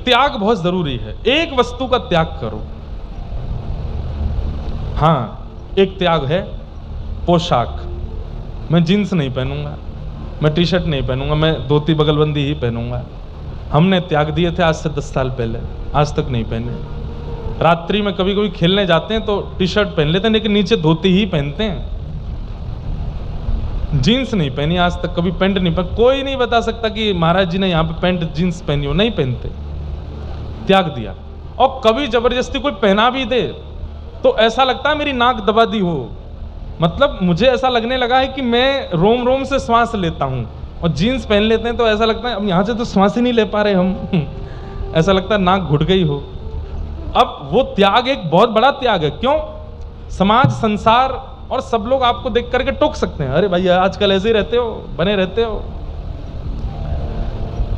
त्याग बहुत जरूरी है। एक वस्तु का त्याग करो। हाँ, एक त्याग है पोशाक। मैं जीन्स नहीं पहनूंगा, मैं टी शर्ट नहीं पहनूंगा, मैं धोती बगलबंदी ही पहनूंगा। हमने त्याग दिए थे आज से 10 साल पहले, आज तक नहीं पहने। रात्रि में कभी कभी खेलने जाते हैं तो टी शर्ट पहन लेते हैं, लेकिन नीचे धोती ही पहनते हैं। जीन्स नहीं पहनी आज तक, कभी पैंट नहीं पहनी। कोई नहीं बता सकता कि महाराज जी ने यहाँ पे पैंट जीन्स पहनी हो, नहीं पहनते, त्याग दिया। और कभी जबरदस्ती कोई पहना भी दे तो ऐसा लगता है मेरी नाक दबा दी हो। मतलब मुझे ऐसा लगने लगा है कि मैं रोम रोम से श्वास लेता हूं, और जीन्स पहन लेते हैं तो ऐसा लगता है अब यहां से तो श्वास ही नहीं ले पा रहे हम ऐसा लगता है नाक घुट गई हो। अब वो त्याग एक बहुत बड़ा त्याग है। क्यों? समाज, संसार और सब लोग आपको देख करके टोक सकते हैं, अरे भाई आजकल ऐसे ही रहते हो, बने रहते हो।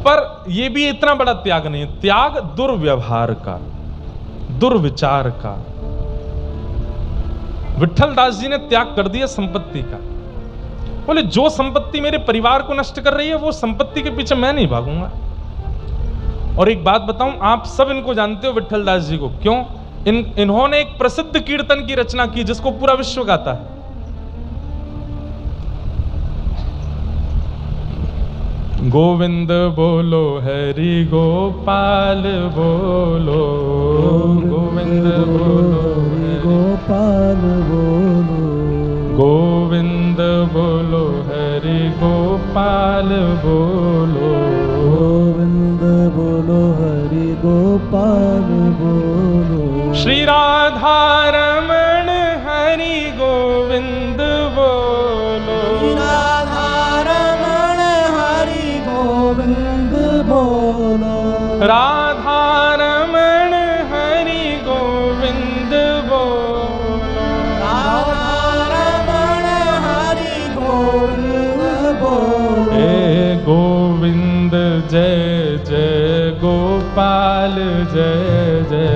पर ये भी इतना बड़ा त्याग नहीं है। त्याग दुर्व्यवहार का, दुर्विचार का। विट्ठल दास जी ने त्याग कर दिया संपत्ति का। बोले जो संपत्ति मेरे परिवार को नष्ट कर रही है वो संपत्ति के पीछे मैं नहीं भागूंगा। और एक बात बताऊं, आप सब इनको जानते हो विट्ठल दास जी को। क्यों? इन्होंने एक प्रसिद्ध कीर्तन की रचना की जिसको पूरा विश्व गाता है। गोविंद बोलो, हरि गोपाल बोलो, गोविंद बोलो, हरि गोपाल बोलो, गोविंद बोलो, हरि गोपाल बोलो, गोविंद बोलो, हरि गोपाल बोलो। श्री राधा रमण हरि गोविंद बोलो, राधा रमण हरि गोविंद बोलो, राधा रमण हरि गोविंद बोलो, राधा रमण हरि गोविंद बोलो। हे गोविंद जय जय गोपाल जय जय,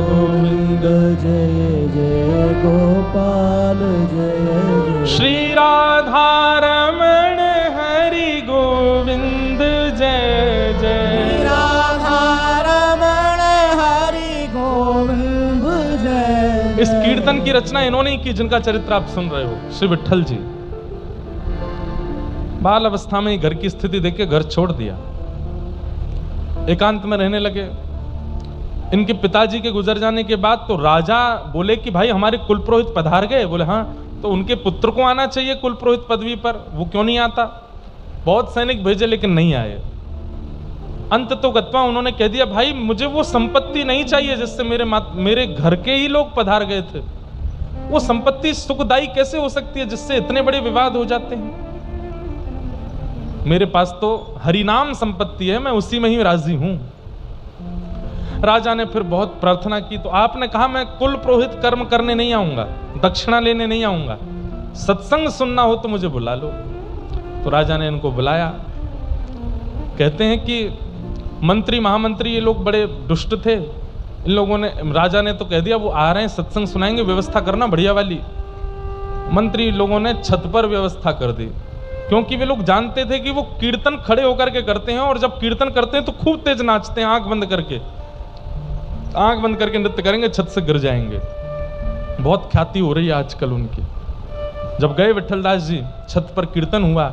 गोविंद जय जय गोपाल जय जय। श्री राधा रमण हरि गोविंद जय जय, राधा रमण हरि गोविंद जय। इस कीर्तन की रचना इन्होंने ही की जिनका चरित्र आप सुन रहे हो, श्री विट्ठल जी। बाल अवस्था में घर की स्थिति देख के घर छोड़ दिया, एकांत में रहने लगे। इनके पिताजी के गुजर जाने के बाद तो राजा बोले कि भाई हमारे कुल पुरोहित पधार गए। बोले हाँ, तो उनके पुत्र को आना चाहिए कुल पुरोहित पदवी पर, वो क्यों नहीं आता? बहुत सैनिक भेजे लेकिन नहीं आए। अंत तो गत्वा उन्होंने कह दिया भाई मुझे वो संपत्ति नहीं चाहिए जिससे मेरे घर के ही लोग पधार गए थे। वो संपत्ति सुखदायी कैसे हो सकती है जिससे इतने बड़े विवाद हो जाते हैं? मेरे पास तो हरिनाम संपत्ति है, मैं उसी में ही राजी हूं। राजा ने फिर बहुत प्रार्थना की तो आपने कहा मैं कुल पुरोहित कर्म करने नहीं आऊंगा, दक्षिणा लेने नहीं आऊंगा, सत्संग सुनना हो तो मुझे बुला लो। तो राजा ने इनको बुलाया। कहते हैं कि मंत्री महामंत्री ये लोग बड़े दुष्ट थे। इन लोगों ने, राजा ने तो कह दिया वो आ रहे हैं सत्संग सुनाएंगे, व्यवस्था करना बढ़िया वाली। मंत्री लोगों ने छत पर व्यवस्था कर दी, क्योंकि वे लोग जानते थे कि वो कीर्तन खड़े होकर के करते हैं, और जब कीर्तन करते हैं तो खूब तेज नाचते हैं, आंख बंद करके नृत्य करेंगे, छत से गिर जाएंगे। बहुत ख्याति हो रही है आजकल उनकी। जब गए विट्ठल दास जी, छत पर कीर्तन हुआ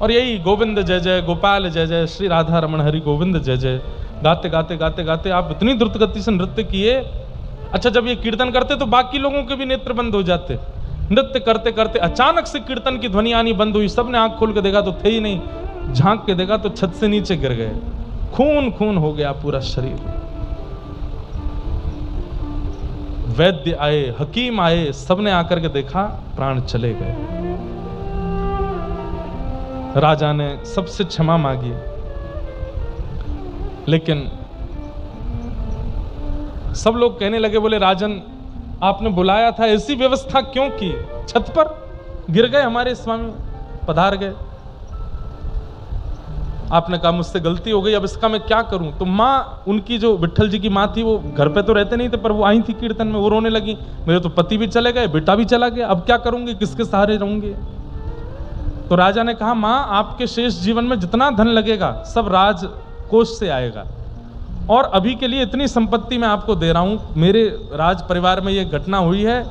और यही गोविंद जय जय गोपाल जय जय, श्री राधा रमण हरि गोविंद जय जय गाते गाते गाते गाते आप इतनी द्रुत गति से नृत्य किए। अच्छा, जब ये कीर्तन करते तो बाकी लोगों के भी नेत्र बंद हो जाते। नृत्य करते करते अचानक से कीर्तन की ध्वनि आनी बंद हुई। सबने आंख खोल के देखा तो थे ही नहीं, झांक के देखा तो छत से नीचे गिर गए, खून खून हो गया पूरा शरीर। वैद्य आए, हकीम आए, सबने आकर के देखा प्राण चले गए। राजा ने सबसे क्षमा मांगी, लेकिन सब लोग कहने लगे, बोले राजन आपने बुलाया था, ऐसी व्यवस्था क्यों की? छत पर गिर गए हमारे स्वामी, पधार गए। आपने कहा मुझसे गलती हो गई, अब इसका मैं क्या करूं? तो माँ, उनकी जो विट्ठल जी की माँ थी, वो घर पे तो रहते नहीं थे, पर वो आई थी कीर्तन में। वो रोने लगी, मेरे तो पति भी चले गए, बेटा भी चला गया, अब क्या करूंगी, किसके सहारे रहूंगी? तो राजा ने कहा माँ, आपके शेष जीवन में जितना धन लगेगा सब राजकोष से आएगा, और अभी के लिए इतनी संपत्ति मैं आपको दे रहा हूं, मेरे राज परिवार में ये घटना हुई है,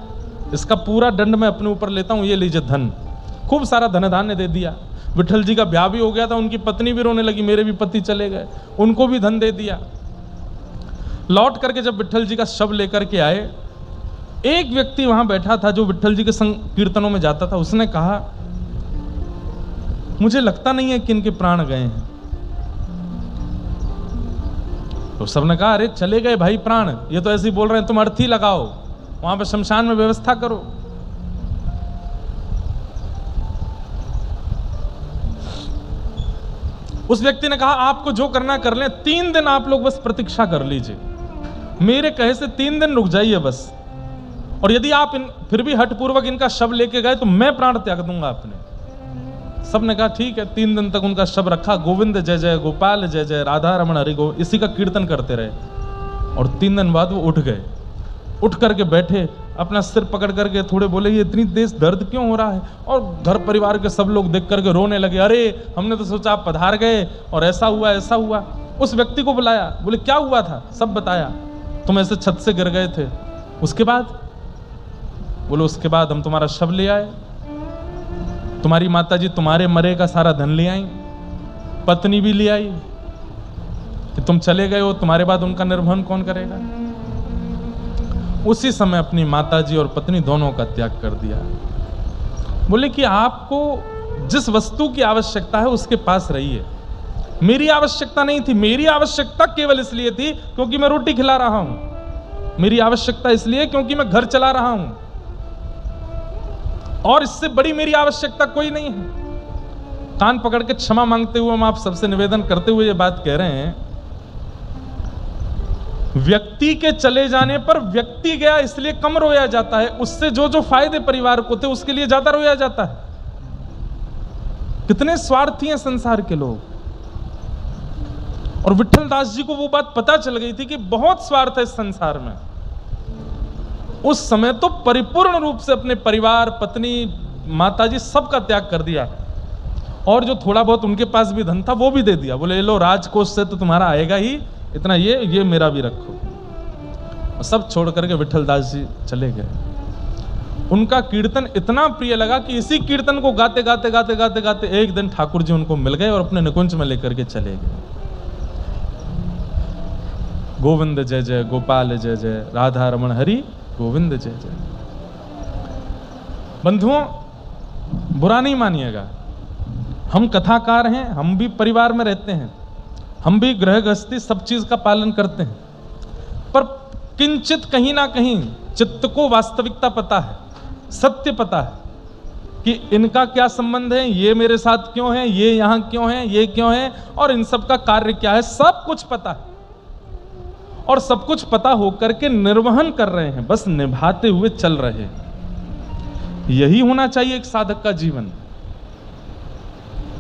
इसका पूरा दंड मैं अपने ऊपर लेता हूं, ये लीजिए धन। खूब सारा धन धान्य दे दिया। विट्ठल जी का ब्याह भी हो गया था, उनकी पत्नी भी रोने लगी, मेरे भी पति चले गए, उनको भी धन दे दिया। लौट करके जब विट्ठल जी का शव लेकर के आए, एक व्यक्ति वहां बैठा था जो विट्ठल जी के संग कीर्तनों में जाता था, उसने कहा मुझे लगता नहीं है कि इनके प्राण गए हैं। तो सबने कहा अरे चले गए भाई प्राण, ये तो ऐसे ही बोल रहे हैं, तुम अर्थी लगाओ, वहां पे शमशान में व्यवस्था करो। उस व्यक्ति ने कहा आपको जो करना कर लें, 3 दिन आप लोग बस प्रतीक्षा कर लीजिए, मेरे कहे से 3 दिन रुक जाइए बस, और यदि आप फिर भी हठपूर्वक इनका शव लेके गए तो मैं प्राण त्याग दूंगा अपने। सबने कहा ठीक है। 3 दिन तक उनका शव रखा, गोविंद जय जय, गोपाल जय जय, राधा रमण हरि गो, इसी का कीर्तन करते रहे। और 3 दिन बाद वो उठ गए, उठ करके बैठे, अपना सिर पकड़ करके थोड़े बोले ये इतनी तेज दर्द क्यों हो रहा है, और घर परिवार के सब लोग देख करके रोने लगे, अरे हमने तो सोचा आप पधार गए और ऐसा हुआ ऐसा हुआ। उस व्यक्ति को बुलाया, बोले क्या हुआ था, सब बताया, तुम ऐसे छत से गिर गए थे, उसके बाद? बोलो उसके बाद हम तुम्हारा शव ले आए, तुम्हारी माताजी तुम्हारे मरे का सारा धन ले आई, पत्नी भी ले आई, कि तुम चले गए हो, तुम्हारे बाद उनका निर्वहन कौन करेगा? उसी समय अपनी माताजी और पत्नी दोनों का त्याग कर दिया। बोले कि आपको जिस वस्तु की आवश्यकता है उसके पास रहिए, मेरी आवश्यकता नहीं थी, मेरी आवश्यकता केवल इसलिए थी क्योंकि मैं रोटी खिला रहा हूं, मेरी आवश्यकता इसलिए क्योंकि मैं घर चला रहा हूं, और इससे बड़ी मेरी आवश्यकता कोई नहीं है। कान पकड़ के क्षमा मांगते हुए हम आप सबसे निवेदन करते हुए ये बात कह रहे हैं, व्यक्ति के चले जाने पर व्यक्ति गया इसलिए कम रोया जाता है, उससे जो जो फायदे परिवार को थे उसके लिए ज्यादा रोया जाता है। कितने स्वार्थी हैं संसार के लोग। और विट्ठल दास जी को वो बात पता चल गई थी कि बहुत स्वार्थ है इस संसार में। उस समय तो परिपूर्ण रूप से अपने परिवार, पत्नी, माताजी सबका त्याग कर दिया, और जो थोड़ा बहुत उनके पास भी धन था वो भी दे दिया। बोले लो राजकोष से तो तुम्हारा आएगा ही इतना, ये मेरा भी रखो। और सब छोड़ करके विट्ठल दास जी चले गए। उनका कीर्तन इतना प्रिय लगा कि इसी कीर्तन को गाते गाते गाते गाते गाते एक दिन ठाकुर जी उनको मिल गए और अपने निकुंज में लेकर के चले गए। गोविंद जय जय, गोपाल जय जय, राधा रमण हरि गोविंद जय जय। बंधुओं, बुरा नहीं मानिएगा, हम कथाकार हैं, हम भी परिवार में रहते हैं, हम भी गृह गृहस्थी सब चीज का पालन करते हैं, पर किंचित कहीं ना कहीं चित्त को वास्तविकता पता है, सत्य पता है कि इनका क्या संबंध है, ये मेरे साथ क्यों है, ये यहां क्यों है, ये क्यों है, और इन सब का कार्य क्या है, सब कुछ पता है। और सब कुछ पता होकर के निर्वहन कर रहे हैं, बस निभाते हुए चल रहे हैं। यही होना चाहिए एक साधक का जीवन,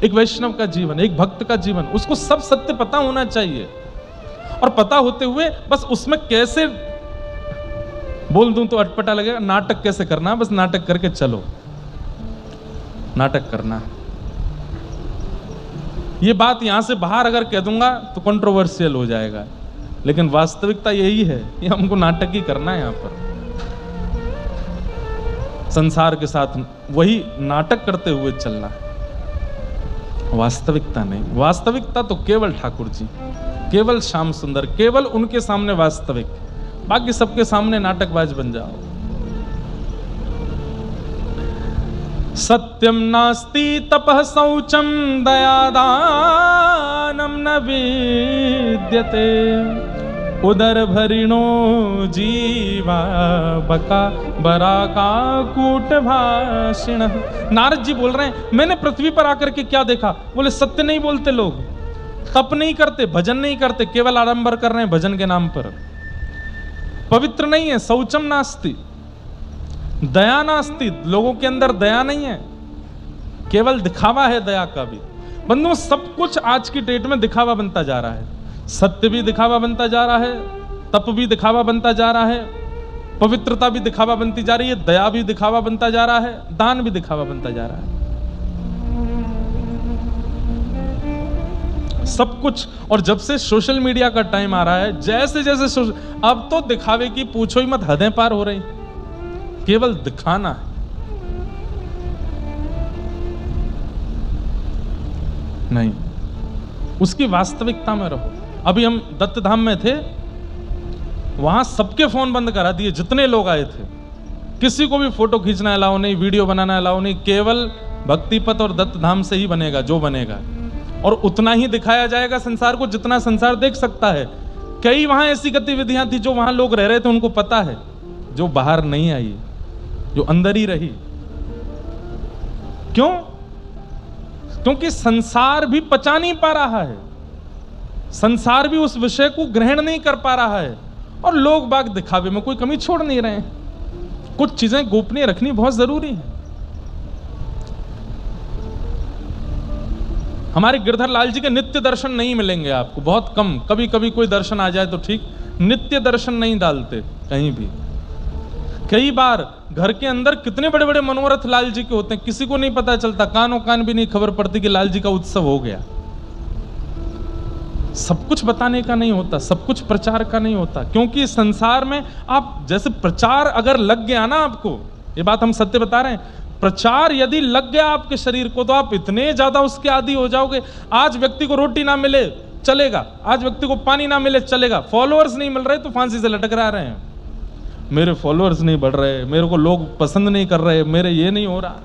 एक वैष्णव का जीवन, एक भक्त का जीवन। उसको सब सत्य पता होना चाहिए, और पता होते हुए बस उसमें कैसे बोल दूं तो अटपटा लगेगा, नाटक कैसे करना, बस नाटक करके चलो, नाटक करना। ये बात यहां से बाहर अगर कह दूंगा तो कंट्रोवर्शियल हो जाएगा, लेकिन वास्तविकता यही है कि हमको नाटक ही करना है। यहां पर संसार के साथ वही नाटक करते हुए चलना है, वास्तविकता नहीं। वास्तविकता तो केवल ठाकुर जी, केवल श्याम सुंदर, केवल उनके सामने वास्तविक, बाकी सबके सामने नाटकबाज बन जाओ। सत्यम नास्ति तपः शौचम दयादानम न विद्यते उदर भरिणो जीवा बका बराका कूट भाषिण। नारद जी बोल रहे हैं, मैंने पृथ्वी पर आकर के क्या देखा? बोले सत्य नहीं बोलते लोग, तप नहीं करते, भजन नहीं करते, केवल आडंबर कर रहे हैं भजन के नाम पर, पवित्र नहीं है, शौचम नास्ति, दया नास्ति, लोगों के अंदर दया नहीं है, केवल दिखावा है दया का भी। बंधुओं, सब कुछ आज की डेट में दिखावा बनता जा रहा है। सत्य भी दिखावा बनता जा रहा है, तप भी दिखावा बनता जा रहा है, पवित्रता भी दिखावा बनती जा रही है, दया भी दिखावा बनता जा रहा है, दान भी दिखावा बनता जा रहा है। सब कुछ। और जब से सोशल मीडिया का टाइम आ रहा है, जैसे जैसे अब तो दिखावे की पूछो ही मत, हदें पार हो रही, केवल दिखाना है। नहीं, उसकी वास्तविकता में रहो। अभी हम दत्त धाम में थे, वहां सबके फोन बंद करा दिए, जितने लोग आए थे। किसी को भी फोटो खींचना अलाउ नहीं, वीडियो बनाना अलाउ नहीं, केवल भक्ति पथ और दत्त धाम से ही बनेगा जो बनेगा, और उतना ही दिखाया जाएगा संसार को जितना संसार देख सकता है। कई वहां ऐसी गतिविधियां थी जो वहां लोग रह रहे थे उनको पता है, जो बाहर नहीं आई, जो अंदर ही रही। क्यों? क्योंकि संसार भी पचा नहीं पा रहा है, संसार भी उस विषय को ग्रहण नहीं कर पा रहा है, और लोग बाग दिखावे में कोई कमी छोड़ नहीं रहे हैं। कुछ चीजें गोपनीय रखनी बहुत जरूरी है। हमारे गिरधर लाल जी के नित्य दर्शन नहीं मिलेंगे आपको, बहुत कम, कभी कभी कोई दर्शन आ जाए तो ठीक, नित्य दर्शन नहीं डालते कहीं भी। कई बार घर के अंदर कितने बड़े बड़े मनोरथ लाल जी के होते हैं, किसी को नहीं पता चलता, कानों कान भी नहीं खबर पड़ती कि लाल जी का उत्सव हो गया। सब कुछ बताने का नहीं होता, सब कुछ प्रचार का नहीं होता, क्योंकि संसार में आप जैसे प्रचार अगर लग गया ना आपको, ये बात हम सत्य बता रहे हैं, प्रचार यदि लग गया आपके शरीर को तो आप इतने ज्यादा उसके आदी हो जाओगे। आज व्यक्ति को रोटी ना मिले चलेगा, आज व्यक्ति को पानी ना मिले चलेगा, फॉलोअर्स नहीं मिल रहे तो फांसी से लटक रहे हैं, मेरे फॉलोअर्स नहीं बढ़ रहे, मेरे को लोग पसंद नहीं कर रहे, मेरे ये नहीं हो रहा।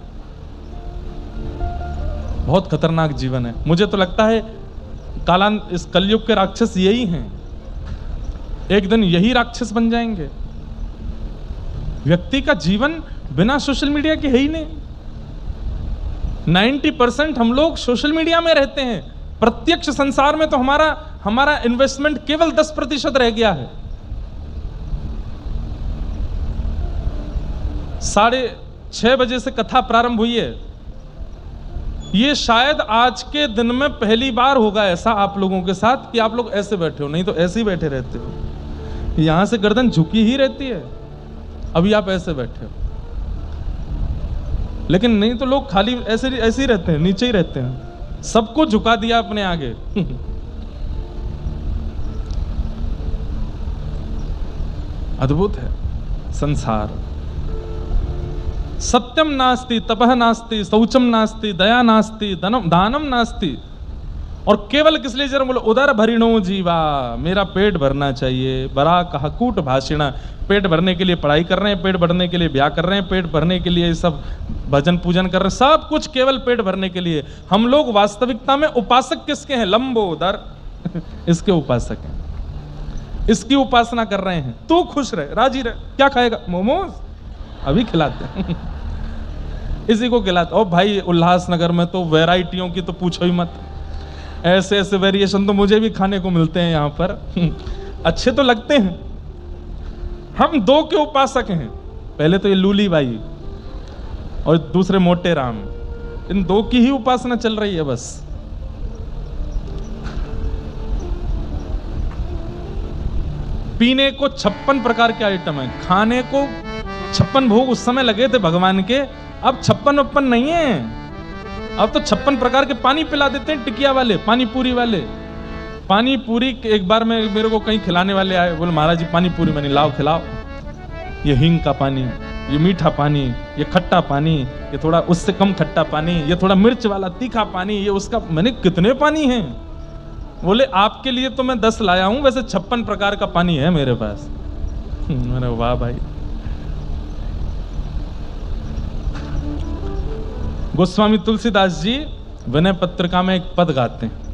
बहुत खतरनाक जीवन है। मुझे तो लगता है कालांत, इस कलयुग के राक्षस यही हैं, एक दिन यही राक्षस बन जाएंगे। व्यक्ति का जीवन बिना सोशल मीडिया के है ही नहीं। 90% हम लोग सोशल मीडिया में रहते हैं, प्रत्यक्ष संसार में तो हमारा इन्वेस्टमेंट केवल 10% रह गया है। 6:30 बजे से कथा प्रारंभ हुई है, ये शायद आज के दिन में पहली बार होगा ऐसा आप लोगों के साथ कि आप लोग ऐसे बैठे हो, नहीं तो ऐसे ही बैठे रहते हो, यहां से गर्दन झुकी ही रहती है, अभी आप ऐसे बैठे हो। लेकिन नहीं तो लोग खाली ऐसे ही रहते हैं, नीचे ही रहते हैं, सबको झुका दिया अपने आगे। अद्भुत है संसार। सत्यम नास्ति, तपह नास्ति, शौचम नास्ति, दया नास्ति, दानम नास्ति, और केवल किस लिए जरा बोलो, उदर भरिणो जीवा, मेरा पेट भरना चाहिए। बरा कहा कूट भाषिणा, पेट भरने के लिए पढ़ाई कर रहे हैं, पेट भरने के लिए ब्याह कर रहे हैं, पेट भरने के लिए सब भजन पूजन कर रहे हैं, सब कुछ केवल पेट भरने के लिए। हम लोग वास्तविकता में उपासक किसके हैं? लंबोदर इसके उपासक हैं, इसकी उपासना कर रहे हैं। तू खुश रहे, राजी रहे, क्या खाएगा? मोमोज अभी खिलाते हैं। इसी को खिलाते। और भाई उल्लासनगर में तो वैरायटियों की तो पूछो ही मत, ऐसे ऐसे वेरिएशन तो मुझे भी खाने को मिलते हैं यहाँ पर। अच्छे तो लगते हैं। हम दो के उपासक हैं, पहले तो ये लूली बाई और दूसरे मोटे राम, इन दो की ही उपासना चल रही है बस। पीने को 56 प्रकार के आइटम है, खाने को 56 भोग उस समय लगे थे भगवान के, अब 56 नहीं है, अब तो 56 प्रकार के पानी पिला देते हैं टिकिया वाले, पानी पूरी वाले। पानी पूरी एक बार में मेरे को कहीं खिलाने वाले आए, बोले महाराज जी पानी पूरी, मैंने लाओ खिलाओ, ये हींग का पानी, ये मीठा पानी, ये खट्टा पानी, ये थोड़ा उससे कम खट्टा पानी, ये थोड़ा मिर्च वाला तीखा पानी, ये उसका। मैंने कितने पानी हैं? बोले आपके लिए तो मैं 10 लाया हूं, वैसे 56 प्रकार का पानी है मेरे पास। मैंने वाह भाई। गोस्वामी तुलसीदास जी विनय पत्रिका में एक पद गाते हैं,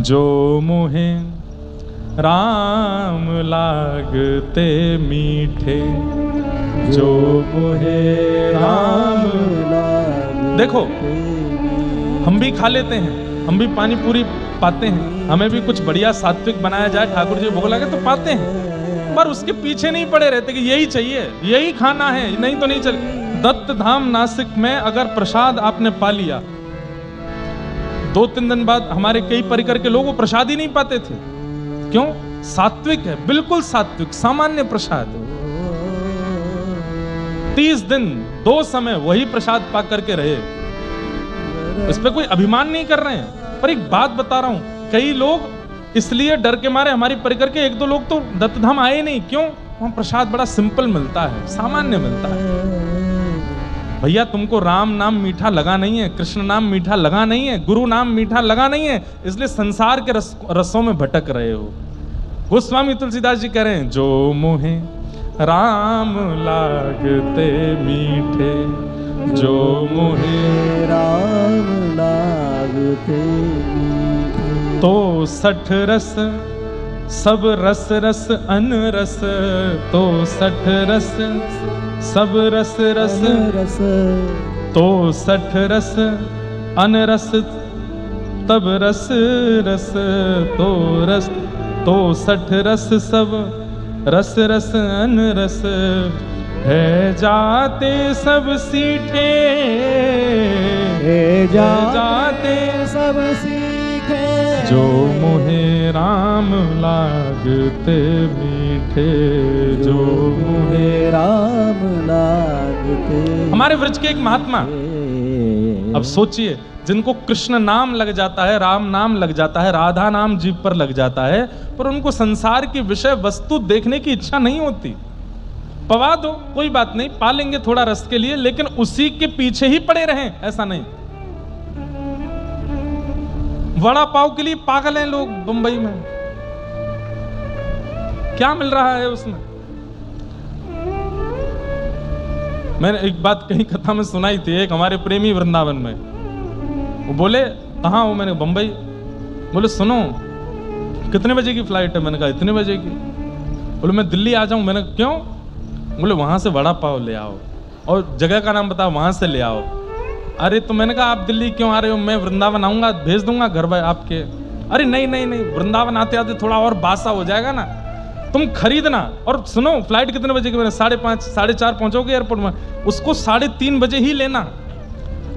जो मोहे राम लागते मीठे, जो मोहे राम लागते। देखो हम भी खा लेते हैं, हम भी पानी पूरी पाते हैं, हमें भी कुछ बढ़िया सात्विक बनाया जाए, ठाकुर जी भोग लगे तो पाते हैं, पर उसके पीछे नहीं पड़े रहते कि यही चाहिए, यही खाना है, नहीं तो नहीं चले। दत्त धाम नासिक में अगर प्रसाद आपने पा लिया, 2-3 दिन बाद हमारे कई परिकर के लोग वो प्रसाद ही नहीं पाते थे। क्यों? सात्विक है, बिल्कुल सात्विक, सामान्य प्रसाद। 30 दिन 2 समय वही प्रसाद पा करके रहे, इस पे कोई अभिमान नहीं कर रहे हैं। पर एक बात बता रहा हूं, कई लोग इसलिए डर के मारे हमारी परिकर के एक दो लोग तो दत्तधाम आए नहीं। क्यों? वहां प्रसाद बड़ा सिंपल मिलता है, सामान्य मिलता है। भैया तुमको राम नाम मीठा लगा नहीं है, कृष्ण नाम मीठा लगा नहीं है, गुरु नाम मीठा लगा नहीं है, इसलिए संसार के रसों में भटक रहे हो। गोस्वामी तुलसीदास जी कह रहे हैं, जो मोहे राम लागते मीठे, जो मोहे राम लागते तो 60 रस सब रस रस अनरस, तो 60 रस सब रस रस रस, तो 60 रस अनरस तब रस रस, तो 60 रस सब रस रस अनरस, है जाते सब सीठे, है जाते सब सीखे, जो मोहे राम लागते मीठे, जो मोहे राम लागते। हमारे व्रज के एक महात्मा, अब सोचिए, जिनको कृष्ण नाम लग जाता है, राम नाम लग जाता है, राधा नाम जीभ पर लग जाता है, पर उनको संसार की विषय वस्तु देखने की इच्छा नहीं होती। पवा दो, कोई बात नहीं, पालेंगे थोड़ा रस के लिए, लेकिन उसी के पीछे ही पड़े रहें, ऐसा नहीं। वड़ा पाव के लिए पागल हैं लोग बंबई में, क्या मिल रहा है उसमें? मैंने एक बात कहीं कथा में सुनाई थी, एक हमारे प्रेमी वृंदावन में, वो बोले कहाँ हो? मैंने बंबई। बोले सुनो कितने बजे की फ्लाइट है? मैंने कहा इतने बजे की। बोले मैं दिल्ली आ जाऊं। मैंने क्यों? बोले वहां से वड़ा पाव ले आओ और जगह का नाम बताओ, वहां से ले आओ। अरे तो मैंने कहा आप दिल्ली क्यों आ रहे हो? मैं वृंदावन आऊंगा, भेज दूंगा घर भाई आपके। अरे नहीं नहीं नहीं, वृंदावन आते आते थोड़ा और बासा हो जाएगा ना, तुम खरीदना। और सुनो फ्लाइट कितने बजे की? मैंने 5:30 4:30 पहुंचोगे एयरपोर्ट में, उसको 3:30 बजे ही लेना।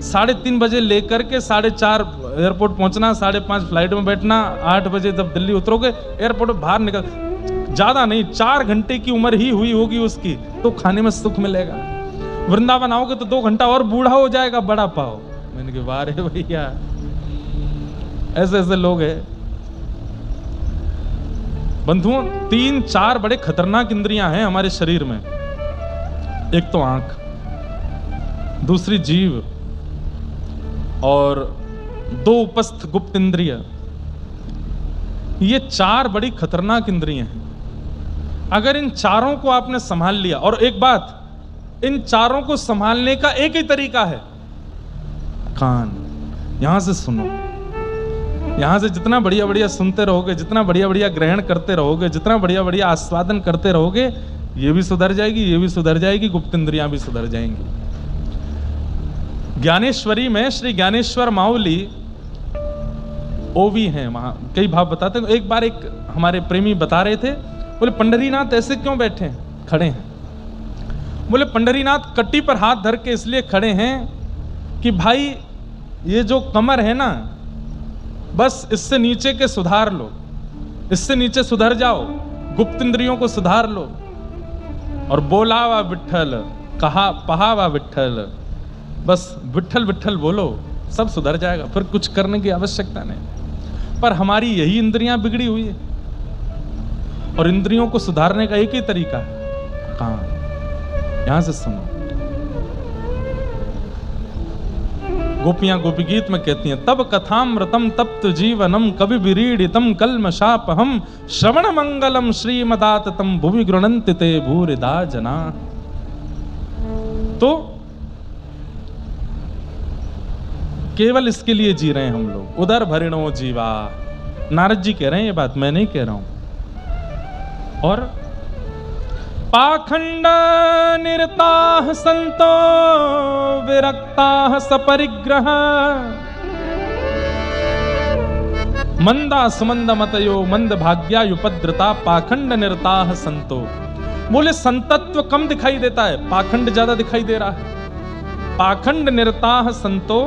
3:30 बजे लेकर के 4:30 एयरपोर्ट पहुंचना, 5:30 फ्लाइट में बैठना, 8 बजे जब दिल्ली उतरोगे एयरपोर्ट में बाहर निकल, ज्यादा नहीं 4 घंटे की उम्र ही हुई होगी उसकी, तो खाने में सुख मिलेगा। वृंदावन आओगे तो 2 घंटा और बूढ़ा हो जाएगा बड़ा पाव। मैंने कहा वाह रे भैया, ऐसे ऐसे लोग हैं। बंधुओं 3-4 बड़े खतरनाक इंद्रियां हैं हमारे शरीर में। एक तो आंख, दूसरी जीभ, और 2 उपस्थ गुप्त इंद्रिय। ये 4 बड़ी खतरनाक इंद्रियां हैं। अगर इन चारों को आपने संभाल लिया, और एक बात, इन चारों को संभालने का एक ही तरीका है, कान। यहां से सुनो, यहां से जितना बढ़िया बढ़िया सुनते रहोगे, जितना बढ़िया बढ़िया ग्रहण करते रहोगे, जितना बढ़िया बढ़िया आस्वादन करते रहोगे, ये भी सुधर जाएगी, ये भी सुधर जाएगी, गुप्त इंद्रियां भी सुधर जाएंगी। ज्ञानेश्वरी में श्री ज्ञानेश्वर माउली ओवी हैं, वहां कई भाव बताते हैं। एक बार एक हमारे प्रेमी बता रहे थे, बोले पंढरीनाथ ऐसे क्यों बैठे हैं, खड़े हैं? बोले पंढरीनाथ कट्टी पर हाथ धर के इसलिए खड़े हैं कि भाई ये जो कमर है ना, बस इससे नीचे के सुधार लो, इससे नीचे सुधर जाओ, गुप्त इंद्रियों को सुधार लो, और बोला वा विठ्ठल, कहा पहा वा विठ्ठल, बस विठ्ठल विठ्ठल बोलो, सब सुधर जाएगा, फिर कुछ करने की आवश्यकता नहीं। पर हमारी यही इंद्रियां बिगड़ी हुई है, और इंद्रियों को सुधारने का एक ही तरीका है, कान। यहां से सुनो, गोपियां गोपी गीत में कहती हैं, तब कथामृतम तप्त जीवनम कवि विरीडितम कल्मषापहम श्रवण मंगलम श्रीमदाततम भुवि गृणन्ति ते भूरिदा जना। तो केवल इसके लिए जी रहे हैं हम लोग, उदर भरिणो जीवा। नारद जी कह रहे हैं ये बात, मैं नहीं कह रहा हूं। और पाखंड निरताः संतो विरक्ताः सपरिग्रह मंदा सुमंद मतयो मंद भाग्यायुपद्रता पाखंड निरताः संतो। बोले संतत्व कम दिखाई देता है, पाखंड ज्यादा दिखाई दे रहा है। पाखंड निरताः संतो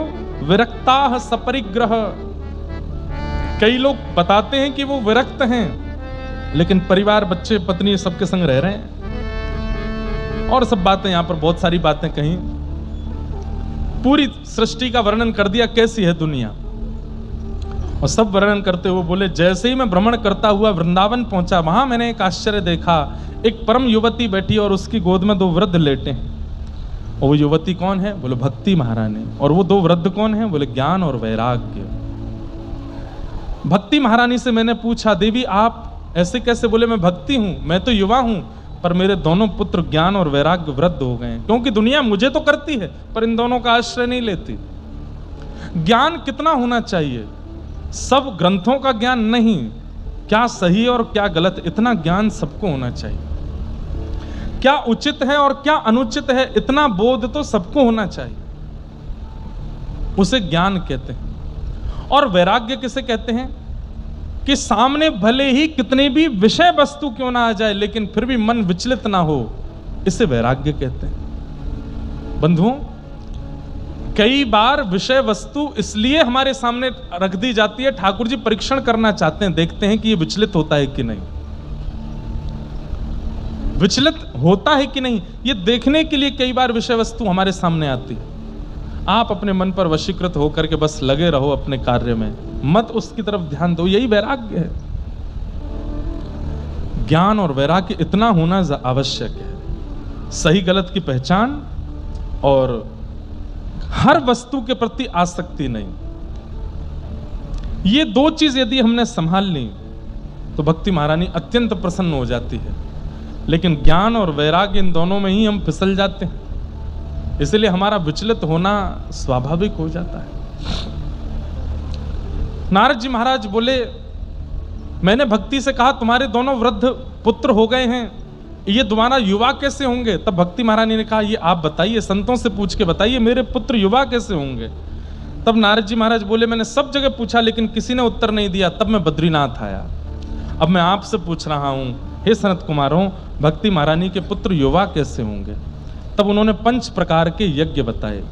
विरक्ताः सपरिग्रह। कई लोग बताते हैं कि वो विरक्त हैं, लेकिन परिवार, बच्चे, पत्नी सबके संग रह रहे हैं, और सब बातें, यहां पर बहुत सारी बातें कहीं, पूरी सृष्टि का वर्णन कर दिया कैसी है दुनिया। और सब वर्णन करते हुए बोले, जैसे ही मैं भ्रमण करता हुआ वृंदावन पहुंचा, वहां मैंने एक आश्चर्य देखा। एक परम युवती बैठी और उसकी गोद में 2 वृद्ध लेटे हैं। और वो युवती कौन है? बोले भक्ति महारानी। और वो 2 वृद्ध कौन है? बोले ज्ञान और वैराग्य। भक्ति महारानी से मैंने पूछा, देवी आप ऐसे कैसे? बोले मैं भक्ति हूं, मैं तो युवा हूं, पर मेरे दोनों पुत्र ज्ञान और वैराग्य वृद्ध हो गए हैं। क्योंकि दुनिया मुझे तो करती है पर इन दोनों का आश्रय नहीं लेती। ज्ञान कितना होना चाहिए? सब ग्रंथों का ज्ञान नहीं, क्या सही और क्या गलत, इतना ज्ञान सबको होना चाहिए। क्या उचित है और क्या अनुचित है, इतना बोध तो सबको होना चाहिए। उसे ज्ञान कहते हैं। और वैराग्य किसे कहते हैं? कि सामने भले ही कितने भी विषय वस्तु क्यों ना आ जाए, लेकिन फिर भी मन विचलित ना हो, इसे वैराग्य कहते हैं। बंधुओं, कई बार विषय वस्तु इसलिए हमारे सामने रख दी जाती है, ठाकुर जी परीक्षण करना चाहते हैं, देखते हैं कि ये विचलित होता है कि नहीं, विचलित होता है कि नहीं, ये देखने के लिए कई बार विषय वस्तु हमारे सामने आती है। आप अपने मन पर वशीकृत होकर के बस लगे रहो अपने कार्य में, मत उसकी तरफ ध्यान दो, यही वैराग्य है। ज्ञान और वैराग्य इतना होना आवश्यक है। सही गलत की पहचान और हर वस्तु के प्रति आसक्ति नहीं, ये 2 चीज यदि हमने संभाल ली तो भक्ति महारानी अत्यंत प्रसन्न हो जाती है। लेकिन ज्ञान और वैराग्य, इन दोनों में ही हम फिसल जाते हैं, इसलिए हमारा विचलित होना स्वाभाविक हो जाता है। नारद जी महाराज बोले, मैंने भक्ति से कहा तुम्हारे दोनों वृद्ध पुत्र हो गए हैं, ये दोबारा युवा कैसे होंगे? तब भक्ति महारानी ने कहा, ये आप बताइए, संतों से पूछ के बताइए, मेरे पुत्र युवा कैसे होंगे? तब नारद जी महाराज बोले, मैंने सब जगह पूछा लेकिन किसी ने उत्तर नहीं दिया, तब मैं बद्रीनाथ आया। अब मैं आपसे पूछ रहा हूं, हे सनत कुमारों, भक्ति महारानी के पुत्र युवा कैसे होंगे? तब उन्होंने 5 प्रकार के यज्ञ बताए।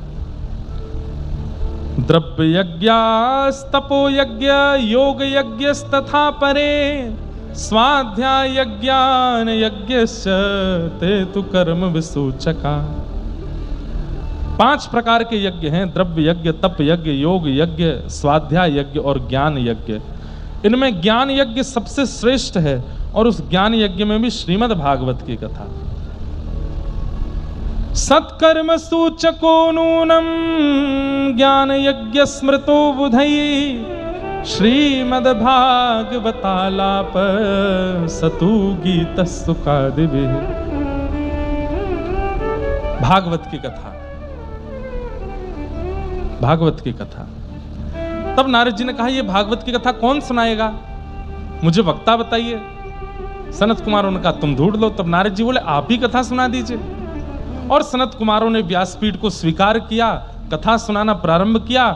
द्रव्य यज्ञ, तपो यज्ञ, योग यज्ञ तथा परे, स्वाध्याय यज्ञान यज्ञश्च ते तु कर्म विसूचका। 5 प्रकार के यज्ञ हैं, द्रव्य यज्ञ, तप यज्ञ, योग यज्ञ, स्वाध्याय यज्ञ और ज्ञान यज्ञ। इनमें ज्ञान यज्ञ सबसे श्रेष्ठ है और उस ज्ञान यज्ञ में भी श्रीमद् भागवत की कथा। सत्कर्म सूचको नूनम ज्ञान यज्ञ स्मृतो बुधई, श्रीमद् भागवतालाप सतु गीत सुखादिभि। भागवत की कथा, भागवत की कथा। तब नारद जी ने कहा, ये भागवत की कथा कौन सुनाएगा? मुझे वक्ता बताइए। सनत कुमारों ने कहा, तुम ढूंढ लो। तब नारद जी बोले, आप ही कथा सुना दीजिए। और सनत कुमारों ने व्यासपीठ को स्वीकार किया, कथा सुनाना प्रारंभ किया।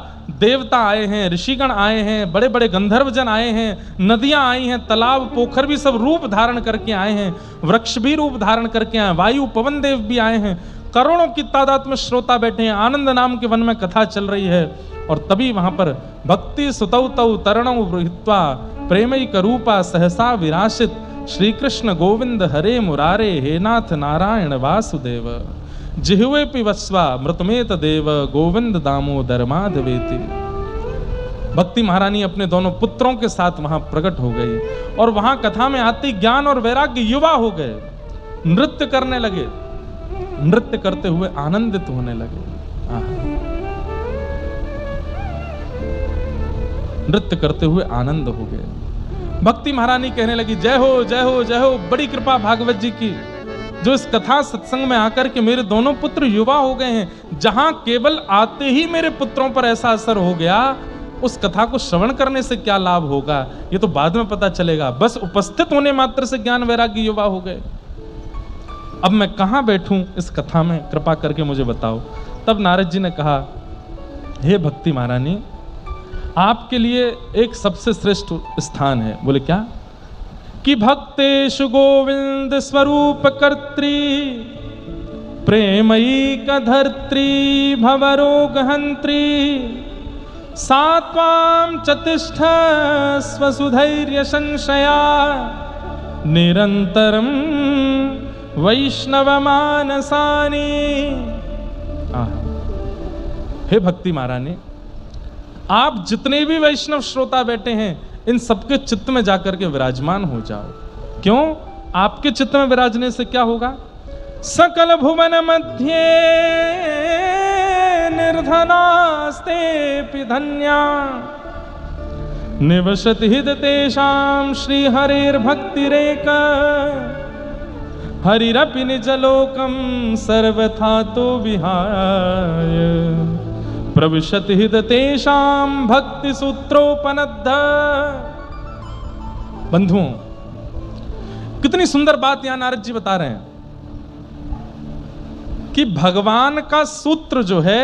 देवता आए हैं, ऋषिगण आए हैं, बड़े बड़े गंधर्वजन आए हैं, नदियां आई हैं, तालाब पोखर भी सब रूप धारण करके आए हैं, वृक्ष भी रूप धारण करके आए, वायु पवन देव भी आए हैं, करोड़ों की तादाद में श्रोता बैठे हैं। आनंद नाम के वन में कथा चल रही है। और तभी वहां पर भक्ति सुतौ तौ तरणौ बृहित्वा प्रेमैक रूपा सहसा विराशित, श्री कृष्ण गोविंद हरे मुरारे, हे नाथ नारायण वासुदेव, जिह्वे पिबस्वा मृतमेत देव, गोविंद दामोदर माधवेति। भक्ति महारानी अपने दोनों पुत्रों के साथ वहां प्रकट हो गई और वहां कथा में आती ज्ञान और वैराग्य युवा हो गए, नृत्य करने लगे, नृत्य करते हुए आनंदित होने लगे। नृत्य करते हुए आनंद हो गए। भक्ति महारानी कहने लगी, जय हो जय हो जय हो, बड़ी कृपा भागवत जी की, जो इस कथा सत्संग में आकर के मेरे दोनों पुत्र युवा हो गए हैं। जहां केवल आते ही मेरे पुत्रों पर ऐसा असर हो गया, उस कथा को श्रवण करने से क्या लाभ होगा ये तो बाद में पता चलेगा। बस उपस्थित होने मात्र से ज्ञान वैराग्य युवा हो गए। अब मैं कहां बैठूं इस कथा में, कृपा करके मुझे बताओ। तब नारद जी ने कहा, हे भक्ति महारानी, आपके लिए एक सबसे श्रेष्ठ स्थान है। बोले क्या? कि भक्तेषु गोविंद स्वरूप कर्त्री, प्रेमयी कधर्त्री भवरोग हंत्री, सात्वां चतिष्ठ स्वसुधैर्य संशया, निरंतरम वैष्णव मानसानी। हे भक्ति महारानी, आप जितने भी वैष्णव श्रोता बैठे हैं, इन सबके चित्त में जाकर के विराजमान हो जाओ। क्यों? आपके चित्त में विराजने से क्या होगा? सकल भुवन मध्य निर्धनास्ते धन्या निवसति हृदतेषां श्री हरिर्भक्तिरेक हरिरपि निजलोकं सर्वथा तो विहाय प्रविशति हृदतेषां भक्ति सूत्रोपनद्ध। बंधुओं, कितनी सुंदर बात यहां नारद जी बता रहे हैं कि भगवान का सूत्र जो है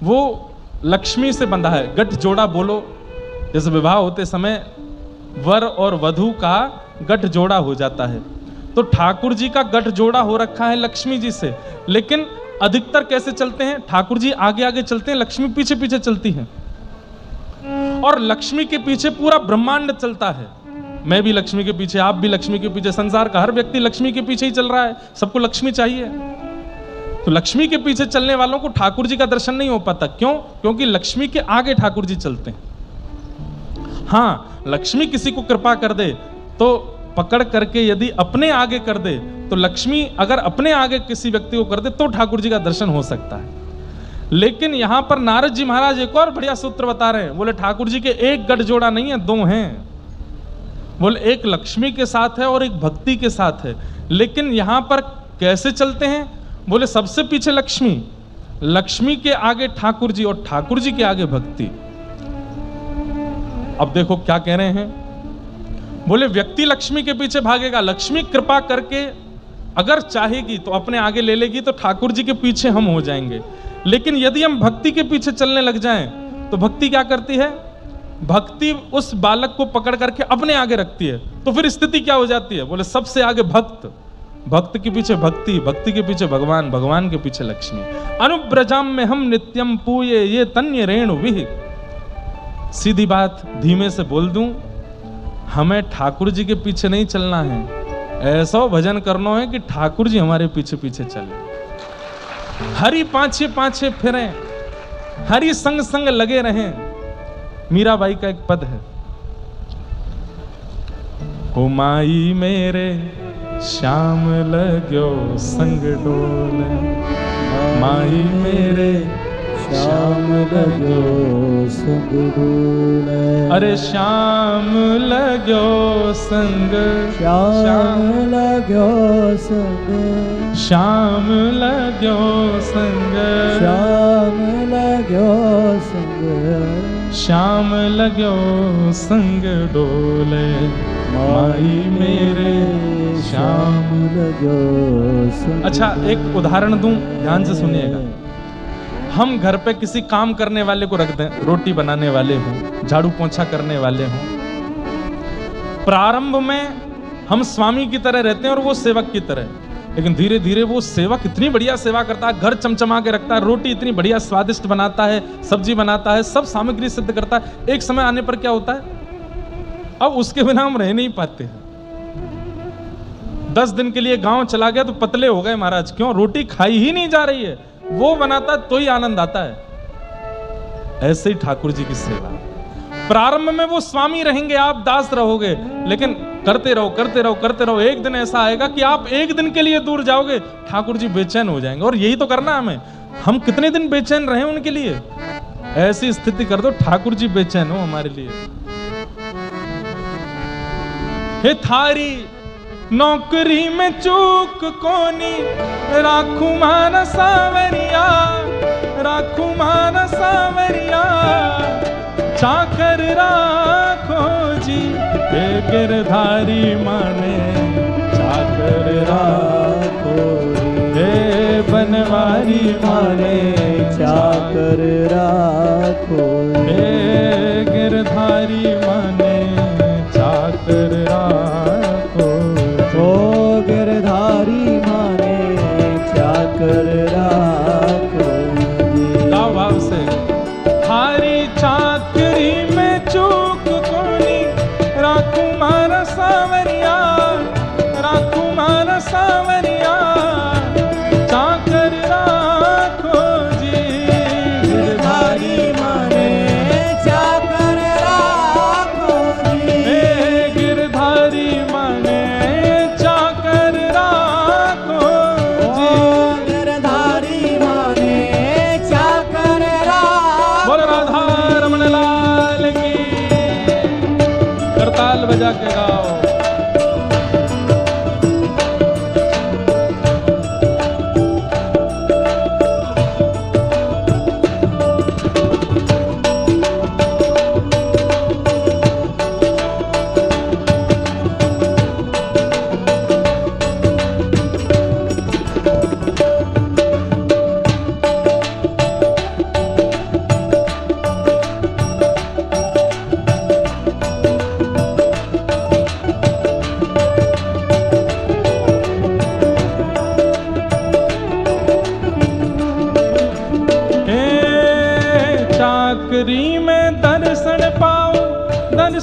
वो लक्ष्मी से बंधा है। गठ जोड़ा बोलो, जैसे विवाह होते समय वर और वधू का गठ जोड़ा हो जाता है, तो ठाकुर जी का गठ जोड़ा हो रखा है लक्ष्मी जी से। लेकिन अधिकतर कैसे चलते हैं? ठाकुर जी आगे आगे चलते हैं, लक्ष्मी पीछे पीछे चलती हैं, और लक्ष्मी के पीछे पूरा ब्रह्मांड चलता है। मैं भी लक्ष्मी के पीछे, आप भी लक्ष्मी के पीछे, संसार का हर व्यक्ति लक्ष्मी के पीछे ही चल रहा है, सबको लक्ष्मी चाहिए। तो लक्ष्मी के पीछे चलने वालों को ठाकुर जी का दर्शन नहीं हो पाता। क्यों? क्योंकि लक्ष्मी के आगे ठाकुर जी चलते हैं। हाँ, लक्ष्मी किसी को कृपा कर दे तो पकड़ करके यदि अपने आगे कर दे, तो लक्ष्मी अगर अपने आगे किसी व्यक्ति को कर दे तो ठाकुर जी का दर्शन हो सकता है। लेकिन यहां पर नारद जी महाराज एक और बढ़िया सूत्र बता रहे हैं। बोले ठाकुर जी के एक गठ जोड़ा नहीं है, दो हैं। बोले एक लक्ष्मी के साथ है और एक भक्ति के साथ है। लेकिन यहां पर कैसे चलते हैं? बोले सबसे पीछे लक्ष्मी, लक्ष्मी के आगे ठाकुर जी और ठाकुर जी के आगे भक्ति। अब देखो क्या कह रहे हैं। बोले व्यक्ति लक्ष्मी के पीछे भागेगा, लक्ष्मी कृपा करके अगर चाहेगी तो अपने आगे ले लेगी, तो ठाकुर जी के पीछे हम हो जाएंगे। लेकिन यदि हम भक्ति के पीछे चलने लग जाएं, तो भक्ति क्या करती है? भक्ति उस बालक को पकड़ करके अपने आगे रखती है। तो फिर स्थिति क्या हो जाती है? बोले सबसे आगे भक्त, भक्त के पीछे भक्ति, भक्ति के पीछे भगवान, भगवान के पीछे लक्ष्मी। अनुब्रजाम में हम नित्यम पूये ये तन्य रेणु विहि। सीधी बात धीमे से बोल दूं, हमें ठाकुर जी के पीछे नहीं चलना है, ऐसा भजन करना है कि ठाकुर जी हमारे पीछे पीछे चले। हरि पाछे पाछे फिरें, हरि संग संग लगे रहें। मीराबाई का एक पद है, ओ माई मेरे श्याम लगो संग डोले, माई मेरे श्याम लगो संग डोले। अरे श्याम लगो संग, श्याम लगो संग, श्याम लगो संग, श्याम लगो संग, श्याम लगो संग डोले, माई मेरे श्याम लगो संग। अच्छा, एक उदाहरण दूं, ध्यान से सुनिएगा। हम घर पे किसी काम करने वाले को रख दें, रोटी बनाने वाले हों, झाड़ू पोंछा करने वाले हों। प्रारंभ में हम स्वामी की तरह रहते हैं और वो सेवक की तरह, लेकिन धीरे धीरे वो सेवक इतनी बढ़िया सेवा करता है, घर चमचमा के रखता है, रोटी इतनी बढ़िया स्वादिष्ट बनाता है, सब्जी बनाता है, सब सामग्री सिद्ध करता है। एक समय आने पर क्या होता है, अब उसके बिना हम रह नहीं पाते हैं। 10 दिन के लिए गांव चला गया तो पतले हो गए महाराज। क्यों? रोटी खाई ही नहीं जा रही है, वो बनाता तो ही आनंद आता है। ऐसे ही ठाकुर जी की सेवा, प्रारंभ में वो स्वामी रहेंगे, आप दास रहोगे, लेकिन करते रहो करते रहो करते रहो। एक दिन ऐसा आएगा कि आप एक दिन के लिए दूर जाओगे, ठाकुर जी बेचैन हो जाएंगे। और यही तो करना हमें, हम कितने दिन बेचैन रहे उनके लिए। ऐसी स्थिति कर दो ठाकुर जी बेचैन हो हमारे लिए। हे थारी नौकरी में चूक कोनी, राखू मान सावरिया, राखू मान सावरिया, चाकर राखो जी। हे गिरधारी माने चाकर राखो, हे बनवारी माने चाकर राखो, हे गिरधारी माने चाकर राखो, ओ गिरधारी माने चाकर राखो। गाओ भाव से। थारी चाकरी में चूक कोनी, राखू मारा सावरिया, राखू मारा सावरिया, चाकर राखो जी। गिरधारी माने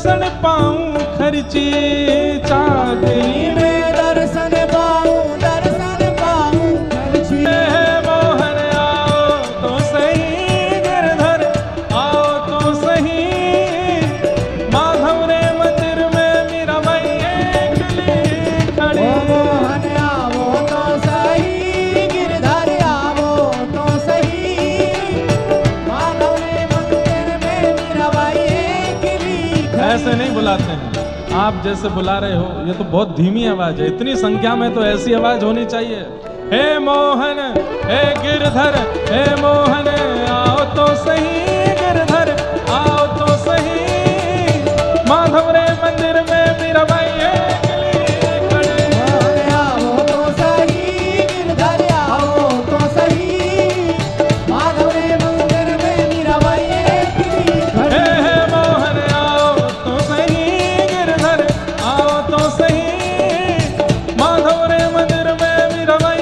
दर्शन पाऊं खर्ची चांदनी में दर्शन पाऊं खर्ची। मोहन आओ तो सही गिरधर आओ तो सही माधव रे मंदिर में मीराबाई अकेली खड़ी। मोहन आओ तो सही गिरधर आओ तो सही माधव रे मंदिर में मीराबाई अकेली खड़ी। ऐसे नहीं बुलाते हैं आप जैसे बुला रहे हो, ये तो बहुत धीमी आवाज है, इतनी संख्या में तो ऐसी आवाज होनी चाहिए। हे मोहन हे गिरधर हे मोहन आओ तो सही गिरधर आओ तो सही माधव रे मंदिर में मीराबाई अकेली खड़ी। मोहन आओ तो सही गिरधर आओ तो सही माधव रे मंदिर में मीराबाई अकेली खड़ी। हे मोहन आओ तो सही गिरधर आओ तो सही माधव रे मंदिर में मीराबाई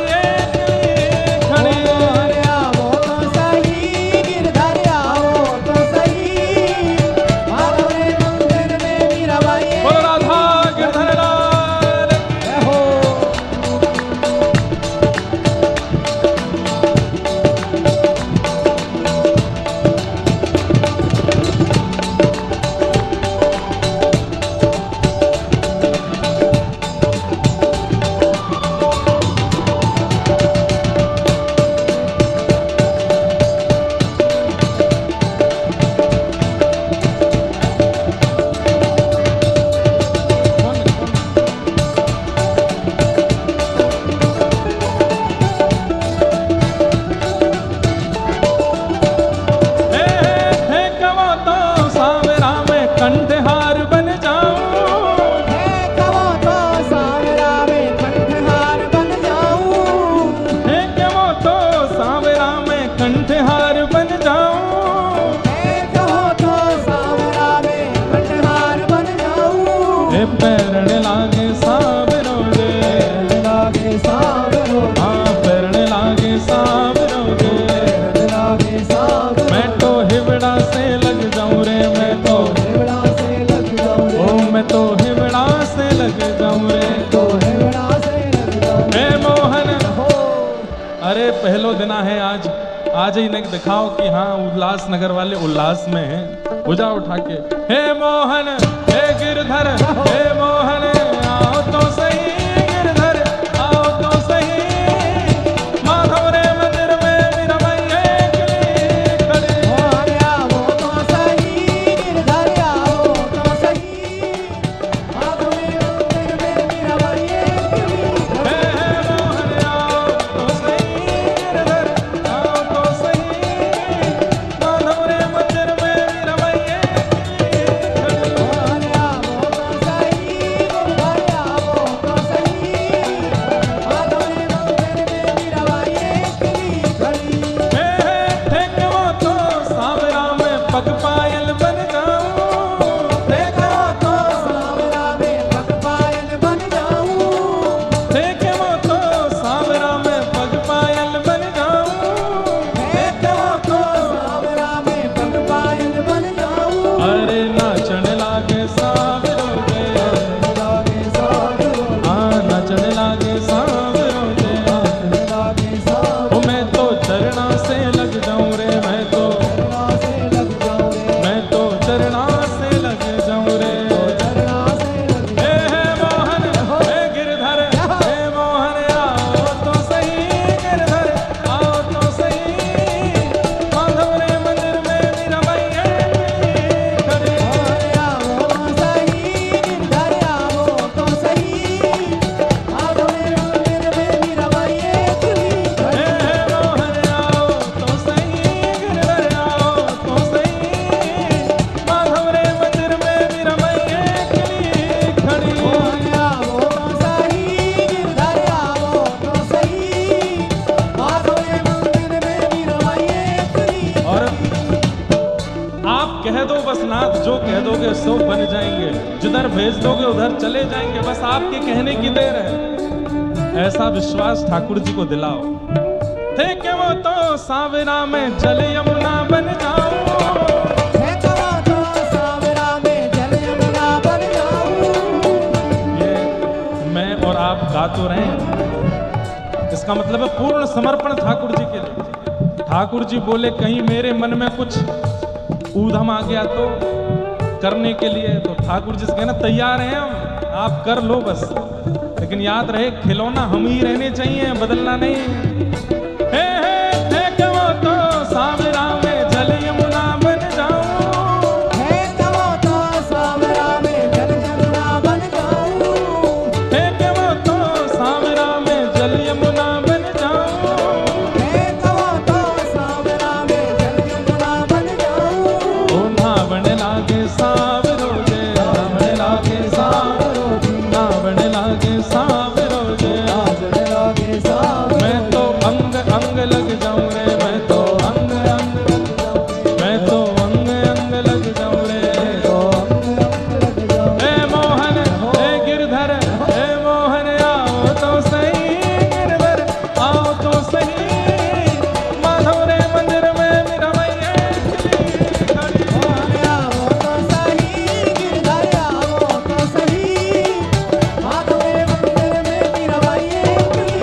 पहलो दिन है आज ही नहीं दिखाओ कि हाँ उल्लास नगर वाले उल्लास में हैं। भुजा उठा के हे मोहन हे गिरधर हे मोहन आओ तो सही गिरधर आओ तो सही माधव रे मंदिर में मीराबाई अकेली खड़ी। मोहन आओ तो सही गिरधर आओ तो सही माधव रे मंदिर में मीराबाई अकेली खड़ी। मोहन आओ तो सही गिरधर आओ तो सही माधव रे मंदिर में मीराबाई अकेली खड़ी। मोहन आओ तो सही गिरधर आओ तो सही माधव रे मंदिर में मीराबाई अकेली खड़ी। ठेकवा तो सावरा में पग पायल बन जाऊं देखो तो सावरा में पग पायल बन जाऊं। ठेकवा तो सावरा में पग पायल बन जाऊं देखो तो सावरा में पग पायल बन जाऊं। अरे नाचन लागे सावरों के लागे सावरों हाँ नाचन लागे सावरों के लागे सावरों ओ मैं तो चरणा से लग जाऊं रे मैं तो से लग जाऊं रे। मैं तो चरणा से लग जाऊं रे। चरणा से लग हे मोहन हे गिरधर हे मोहन आओ तो सही गिरधर आओ तो सही माधव रे मंदिर में मीराबाई अकेली खड़ी। आओ तो सही गिरधर आओ तो सही माधव रे मंदिर में मीराबाई अकेली खड़ी। हे मोहन आओ तो सही गिरधर आओ तो सही माधव रे मंदिर में मीराबाई अकेली खड़ी। मोहन आओ तो सही गिरधर आओ तो सही माधव रे मंदिर में मीराबाई अकेली। और आप कह दो बस नाथ जो कह दोगे सो बन जाएंगे, जिधर भेज दोगे उधर चले जाएंगे, बस आपके कहने की देर है। ऐसा विश्वास ठाकुर जी को दिलाओ। थे कि वो तो सावरा में जल यमुना बन जाऊं देखो तो सावरा में जल यमुना जा तो रहे हैं। इसका मतलब है पूर्ण समर्पण ठाकुर जी के लिए। ठाकुर जी बोले कहीं मेरे मन में कुछ ऊधम आ गया तो करने के लिए, तो ठाकुर जी से कहना तैयार हैं हम, आप कर लो बस, लेकिन याद रहे खिलौना हम ही रहने चाहिए, बदलना नहीं। हे कहो तो सावरा में जल यमुना बन जाऊं, हे कहो तो सावरा में जल यमुना बन जाऊं, हे कहो तो सावरा में जल यमुना बन जाऊं, हे कहो तो सावरा में जल यमुना बन जाऊं। ओ नावण लागे सावरो जे, नावण लागे सावरो जे, नावण लागे सावरो जे, नावण लागे सावरो। मैं तो अंग अंग लग जाऊं रे, मैं तो अंग अंग लग जाऊं, मैं तो अंग अंग लग जाऊं रे, तो अंग अंग लग जाऊं। हे मोहन हे गिरधर, हे मोहन आओ तो सही, गिरधर आओ तो सही, माधव रे मंदिर में मेरा मैया खड़ी मोहन आओ तो सही, गिरधर आओ तो सही, माधव रे मंदिर में मीराबाई खड़ी।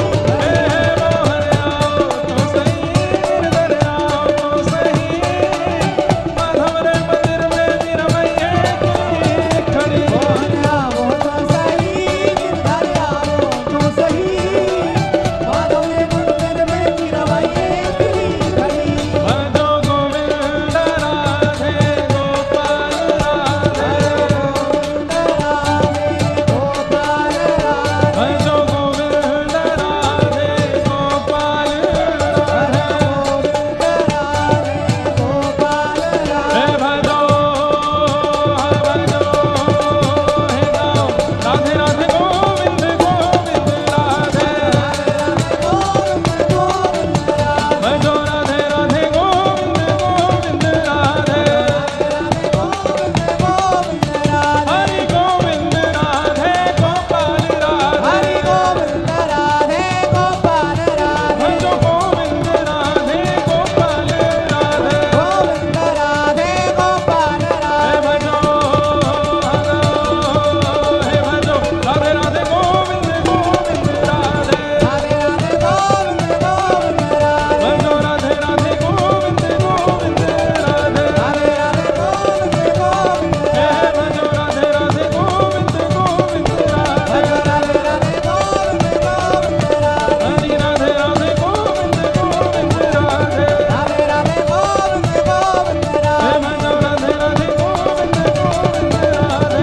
मोहन आओ तो सही, गिरधर आओ तो सही, माधव रे मंदिर में मेरा मैया खड़ी। मोहन आओ तो सही, गिरधर आओ तो सही, माधव रे मंदिर में मीराबाई खड़ी। भजो गोविंद राधे गोपाल राधे, गोपाल राधे, भजो गोविंद राधे गोपाल राधे, गोपाल हे राधे। भजो हे गाओ राधे राधे गोविंद गोविंद राधे, भजो राधे राधे गोविंद गोविंद राधे, हरि गोविंद राधे गोपाल राधे, भजो गोविंद राधे गोपाल राधे, हे भजो राधे राधे गोविंद गोविंद राधे, भजो राधे राधे गोविंद गोविंद राधे, हे भजो राधे राधे गोविंद गोविंद राधे, हरि राधे राधे गोविंद गोविंद राधे, हे भजो राधे राधे गोविंद गोविंद राधे।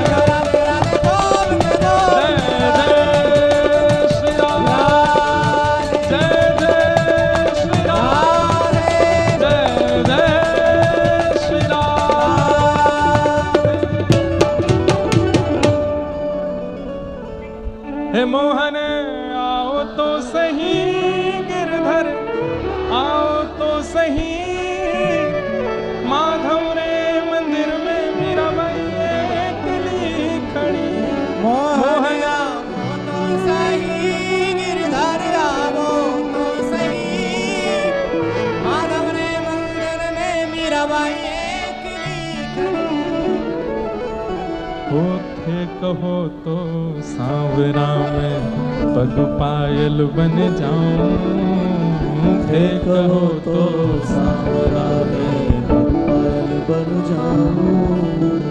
जय जय श्री राम, जय जय श्री राम, जय जय श्री राम। हे मोहन आओ तो सही, गिरधर आओ तो सही, माधव रे मंदिर में मीराबाई अकेली खड़ी। मोहन आओ तो सही, गिरधर आओ तो सही, माधव रे मंदिर में मीराबाई अकेली खड़ी। होठे कहो तो सांवरा में पग पायल बन जाऊं, थे कहो तो सांवरा में पायल बन जाऊं।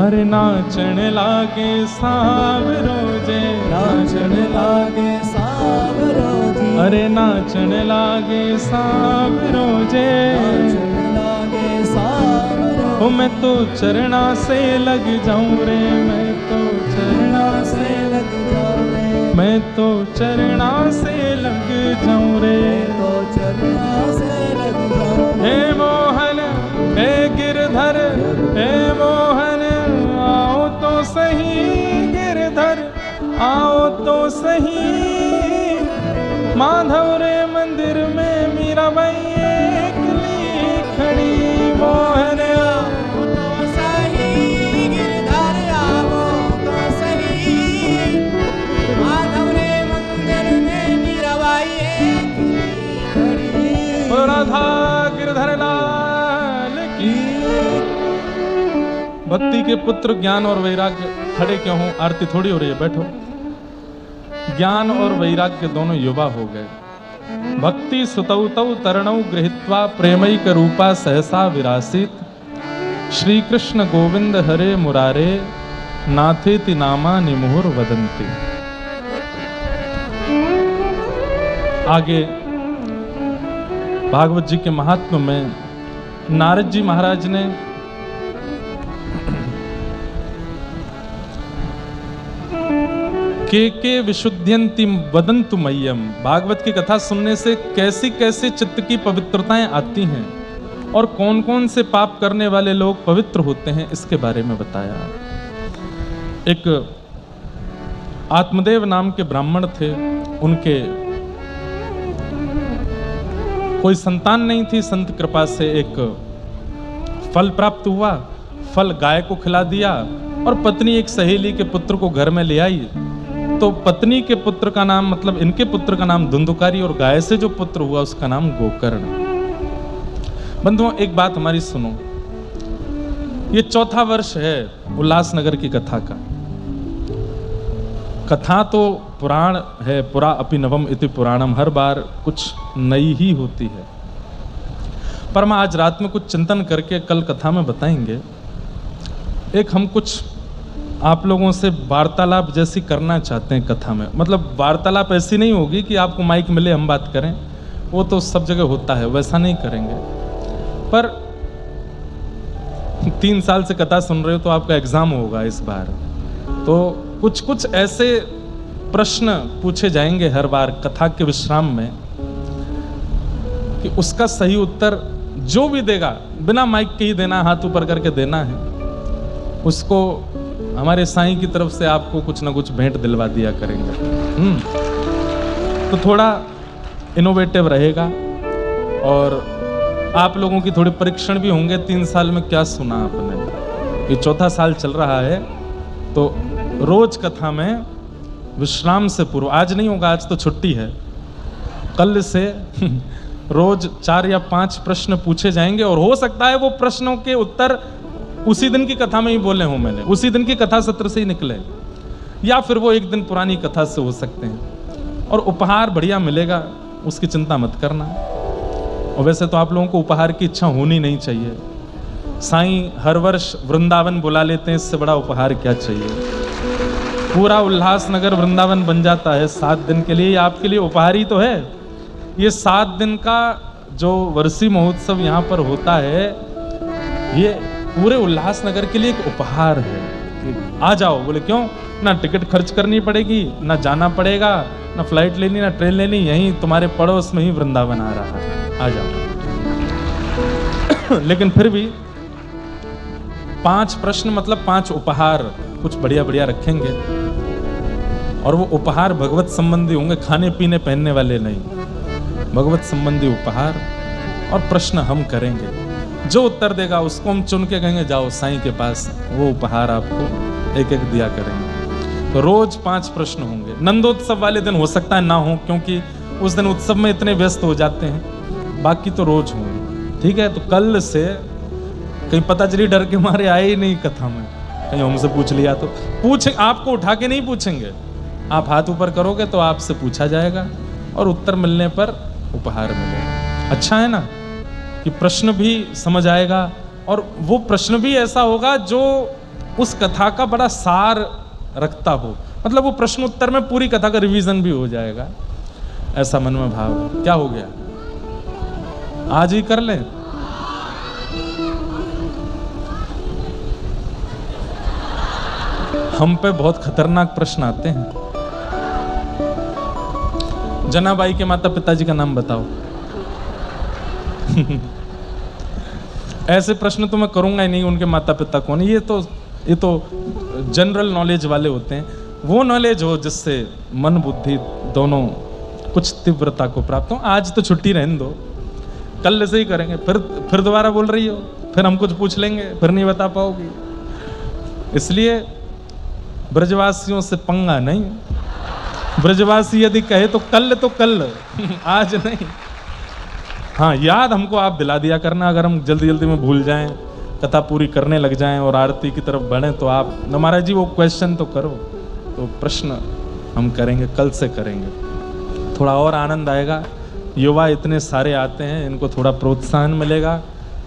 अरे नाचन लागे सांवरो जे, नाचन लागे सांवरो जी, अरे नाचन लागे सांवरो जे, नाचन लागे सांवरो। ओ मैं तो चरणा से लग जाऊं रे, मैं तो चरणा से, लग जाऊं रे, मैं तो चरणा से लग जाऊं रे। तो चरणा से लग जाऊं रे। हे मोहन हे गिरधर, हे मोहन आओ तो सही, गिरधर आओ तो सही, माधव रे मंदिर में मीराबाई अकेली खड़ी। मोहन आओ तो सही, गिरधर आओ तो सही, माधव रे मंदिर में मीराबाई अकेली खड़ी। ओ राधा गिरधर लाल की। भक्ति के पुत्र ज्ञान और वैराग्य, खड़े क्यों हो, आरती थोड़ी हो रही है, बैठो। ज्ञान और वैराग्य दोनों युवा हो गए। भक्ति सुतौ तौ तरणौ गृहीत्वा प्रेमैक रूपा सहसा विरासित। श्री कृष्ण गोविंद हरे मुरारे नाथेति नामा निमुहुर वदन्ति। आगे भागवत जी के महात्म्य में नारद जी महाराज ने के विशुद्ध्यन्ति वदन्तु मह्यम, भागवत की कथा सुनने से कैसी कैसी चित्त की पवित्रताएं आती हैं और कौन कौन से पाप करने वाले लोग पवित्र होते हैं, इसके बारे में बताया। एक आत्मदेव नाम के ब्राह्मण थे, उनके कोई संतान नहीं थी। संत कृपा से एक फल प्राप्त हुआ, फल गाय को खिला दिया और पत्नी एक सहेली के पुत्र को घर में ले आई। तो पत्नी के पुत्र का नाम, मतलब इनके पुत्र का नाम धुंधुकारी और गाय से जो पुत्र हुआ उसका नाम गोकर्ण। बंधुओं, एक बात हमारी सुनो, ये चौथा वर्ष है उल्लासनगर की कथा का। कथा तो पुराण है, पुरा अपि नवम इति पुराणम, हर बार कुछ नई ही होती है। पर हम आज रात में कुछ चिंतन करके कल कथा में बताएंगे। एक हम कुछ आप लोगों से वार्तालाप जैसी करना चाहते हैं कथा में। मतलब वार्तालाप ऐसी नहीं होगी कि आपको माइक मिले हम बात करें, वो तो सब जगह होता है, वैसा नहीं करेंगे। पर 3 साल से कथा सुन रहे हो तो आपका एग्जाम होगा इस बार, तो कुछ कुछ ऐसे प्रश्न पूछे जाएंगे हर बार कथा के विश्राम में कि उसका सही उत्तर जो भी देगा, बिना माइक के ही देना, हाथ ऊपर करके देना है। उसको हमारे साईं की तरफ से आपको कुछ ना कुछ भेंट दिलवा दिया करेंगे। तो थोड़ा इनोवेटिव रहेगा और आप लोगों की थोड़ी परीक्षण भी होंगे। 3 साल में क्या सुना आपने, ये चौथा साल चल रहा है। तो रोज कथा में विश्राम से पूर्व, आज नहीं होगा, आज तो छुट्टी है, कल से रोज 4 या 5 प्रश्न पूछे जाएंगे और हो सकता है वो प्रश्नों के उत्तर उसी दिन की कथा में ही बोले हूं मैंने, उसी दिन की कथा सत्र से ही निकले, या फिर वो एक दिन पुरानी कथा से हो सकते हैं। और उपहार बढ़िया मिलेगा, उसकी चिंता मत करना। और वैसे तो आप लोगों को उपहार की इच्छा होनी नहीं चाहिए। साईं हर वर्ष वृंदावन बुला लेते हैं, इससे बड़ा उपहार क्या चाहिए। पूरा उल्लासनगर वृंदावन बन जाता है 7 दिन के लिए, आपके लिए उपहार ही तो है। ये 7 दिन का जो वर्षी महोत्सव यहाँ पर होता है, ये पूरे उल्लासनगर के लिए एक उपहार है कि आ जाओ। बोले क्यों? ना टिकट खर्च करनी पड़ेगी, ना जाना पड़ेगा, ना फ्लाइट लेनी, ना ट्रेन लेनी, यहीं तुम्हारे पड़ोस में ही वृंदावन आ रहा है, आ जाओ। लेकिन फिर भी 5 प्रश्न मतलब 5 उपहार कुछ बढ़िया बढ़िया रखेंगे और वो उपहार भगवत संबंधी होंगे, खाने पीने पहनने वाले नहीं, भगवत संबंधी उपहार। और प्रश्न हम करेंगे, जो उत्तर देगा उसको हम चुन के कहेंगे जाओ साईं के पास, वो उपहार आपको एक एक दिया करेंगे। तो रोज 5 प्रश्न होंगे। नंदोत्सव वाले दिन हो सकता है ना हो, क्योंकि उस दिन उत्सव में इतने व्यस्त हो जाते हैं, बाकी तो रोज होंगे। ठीक है, तो कल से कहीं पता चली डर के मारे आए ही नहीं कथा में, कहीं हमसे पूछ लिया तो पूछे, आपको उठा के नहीं पूछेंगे, आप हाथ ऊपर करोगे तो आपसे पूछा जाएगा और उत्तर मिलने पर उपहार मिलेगा। अच्छा है ना कि प्रश्न भी समझ आएगा और वो प्रश्न भी ऐसा होगा जो उस कथा का बड़ा सार रखता हो। मतलब वो प्रश्न उत्तर में पूरी कथा का रिवीजन भी हो जाएगा, ऐसा मन में भाव है। क्या हो गया, आज ही कर लें? हम पे बहुत खतरनाक प्रश्न आते हैं। जनाबाई के माता पिताजी का नाम बताओ। ऐसे प्रश्न तो मैं करूंगा ही नहीं, उनके माता पिता कौन है। ये तो जनरल नॉलेज वाले होते हैं। वो नॉलेज हो जिससे मन बुद्धि दोनों कुछ तीव्रता को प्राप्त हो। आज तो छुट्टी रहने दो, कल से ही करेंगे। फिर दोबारा बोल रही हो, फिर हम कुछ पूछ लेंगे, फिर नहीं बता पाओगी। इसलिए ब्रजवासियों से पंगा नहीं। ब्रजवासी यदि कहे तो कल आज नहीं। हाँ, याद हमको आप दिला दिया करना। अगर हम जल्दी जल्दी में भूल जाएं, कथा पूरी करने लग जाएं और आरती की तरफ बढ़ें, तो आप न महाराज जी वो क्वेश्चन तो करो, तो प्रश्न हम करेंगे, कल से करेंगे, थोड़ा और आनंद आएगा। युवा इतने सारे आते हैं, इनको थोड़ा प्रोत्साहन मिलेगा,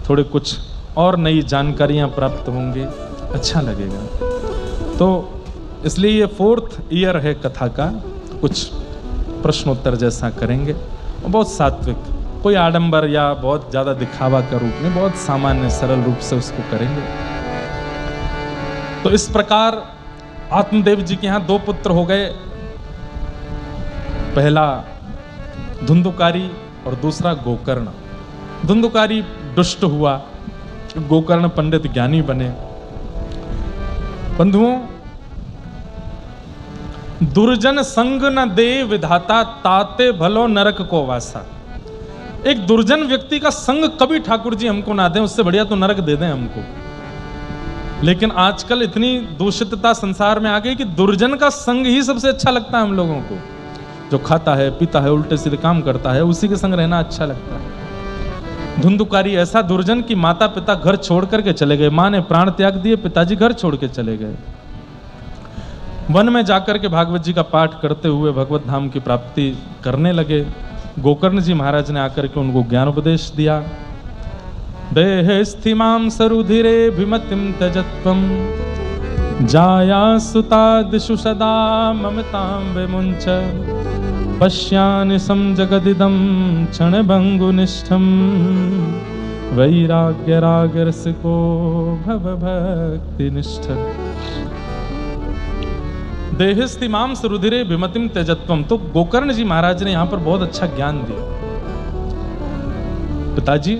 थोड़े कुछ और नई जानकारियां प्राप्त होंगी, अच्छा लगेगा। तो इसलिए ये 4th ईयर है कथा का, कुछ प्रश्नोत्तर जैसा करेंगे और बहुत सात्विक, कोई आडंबर या बहुत ज़्यादा दिखावा का रूप में, बहुत सामान्य सरल रूप से उसको करेंगे। तो इस प्रकार आत्मदेव जी के यहाँ 2 पुत्र हो गए, पहला धुंधुकारी और दूसरा गोकर्ण। धुंधुकारी दुष्ट हुआ, गोकर्ण पंडित ज्ञानी बने। बंधुओं, दुर्जन संग न दे विधाता, ताते भलो नरक को वासा। एक दुर्जन व्यक्ति का संग कभी ठाकुर जी हमको ना दें, उससे बढ़िया तो नरक दे दें हमको। लेकिन आजकल इतनी दूषितता संसार में आ गई कि दुर्जन का संग ही सबसे अच्छा लगता है हम लोगों को। जो खाता है, पीता है, उल्टे सीधे काम करता है, उसी के संग रहना अच्छा लगता है। धुंधुकारी ऐसा दुर्जन कि माता पिता घर छोड़ करके चले गए, माँ ने प्राण त्याग दिए, पिताजी घर छोड़ के चले गए। वन में जाकर के भागवत जी का पाठ करते हुए भगवत धाम की प्राप्ति करने लगे। गोकर्ण जी महाराज ने आकर के उनको ज्ञान उपदेश दिया। देहे स्थिमां सरुधिरे भिमतिं त्यजत्वं, जाया सुतादिषु सदा ममतां विमुञ्च, पश्यानि समजगदिदं क्षणभङ्गुनिष्ठं, वैराग्यरागरसिको भवभक्तिनिष्ठ। देहस्थिमां सरुधिरे भिमतिं त्यजत्वं। तो गोकर्ण जी महाराज ने यहां पर बहुत अच्छा ज्ञान दिया। पिताजी,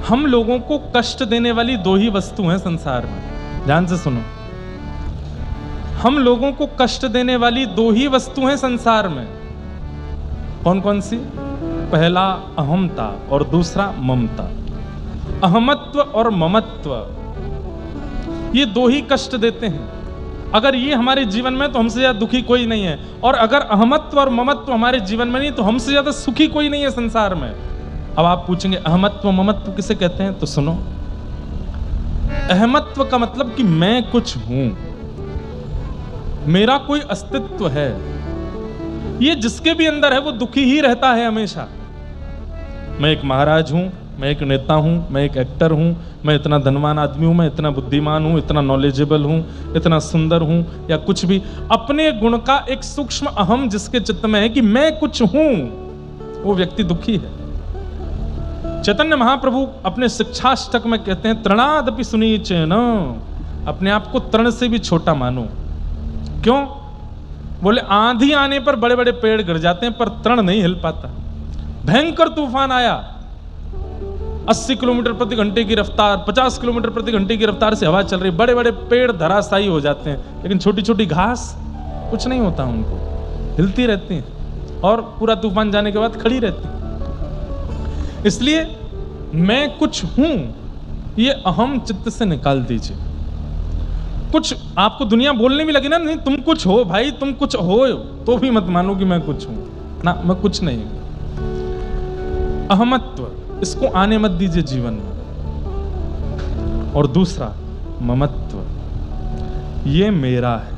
हम लोगों को कष्ट देने वाली 2 ही वस्तु हैं संसार में, ध्यान से सुनो। हम लोगों को कष्ट देने वाली 2 ही वस्तु हैं संसार में। कौन कौन सी? पहला अहमता और दूसरा ममता। अहमत्व और ममत्व, ये 2 ही कष्ट देते हैं। अगर ये हमारे जीवन में, तो हमसे ज्यादा दुखी कोई नहीं है। और अगर अहमत्व और ममत्व हमारे जीवन में नहीं, तो हमसे ज्यादा सुखी कोई नहीं है संसार में। अब आप पूछेंगे अहमत्व ममत्व किसे कहते हैं? तो सुनो, अहमत्व का मतलब कि मैं कुछ हूं, मेरा कोई अस्तित्व है। ये जिसके भी अंदर है वो दुखी ही रहता है हमेशा। मैं एक महाराज हूं, मैं एक नेता हूं, मैं एक एक्टर हूं, मैं इतना धनवान आदमी हूं, मैं इतना बुद्धिमान हूं, इतना नॉलेजेबल हूं, इतना सुंदर हूं, या कुछ भी, अपने गुण का एक सूक्ष्म अहम जिसके चित्त में है कि मैं कुछ हूं, वो व्यक्ति दुखी है। चैतन्य महाप्रभु अपने शिक्षाष्टक में कहते हैं, तृणादपि सुनीचेन, अपने आप को तृण से भी छोटा मानो। क्यों? बोले आंधी आने पर बड़े बड़े पेड़ गिर जाते हैं, पर तृण नहीं हिल पाता। भयंकर तूफान आया, 80 किलोमीटर प्रति घंटे की रफ्तार, 50 किलोमीटर प्रति घंटे की रफ्तार से हवा चल रही, बड़े बड़े पेड़ धराशायी हो जाते हैं, लेकिन छोटी छोटी घास कुछ नहीं होता, उनको हिलती रहती हैं और पूरा तूफान जाने के बाद खड़ी रहती हैं। इसलिए मैं कुछ हूं, ये अहम चित्त से निकाल दीजिए। कुछ आपको दुनिया बोलने भी लगे ना, नहीं तुम कुछ हो भाई, तुम कुछ हो, तो भी मत मानो कि मैं कुछ हूं ना, मैं कुछ नहीं हूं। अहमत्व, इसको आने मत दीजिए जीवन में। और दूसरा ममत्व, ये मेरा है,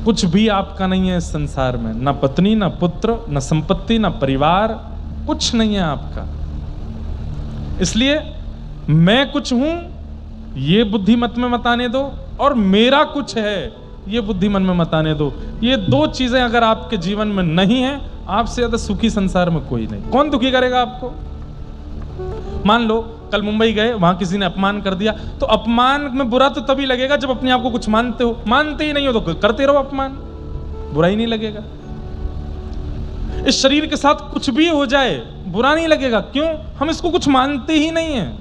कुछ भी आपका नहीं है इस संसार में, ना पत्नी, ना पुत्र, ना संपत्ति, ना परिवार, कुछ नहीं है आपका। इसलिए मैं कुछ हूं, ये बुद्धि मत में मत आने दो, और मेरा कुछ है, ये बुद्धि मन में मत आने दो। ये 2 चीजें अगर आपके जीवन में नहीं है, आपसे ज्यादा सुखी संसार में कोई नहीं। कौन दुखी करेगा आपको? मान लो कल मुंबई गए, वहां किसी ने अपमान कर दिया, तो अपमान में बुरा तो तभी लगेगा जब अपने आप को कुछ मानते हो। मानते ही नहीं हो तो करते रहो अपमान, बुरा ही नहीं लगेगा। इस शरीर के साथ कुछ भी हो जाए बुरा नहीं लगेगा। क्यों? हम इसको कुछ मानते ही नहीं है,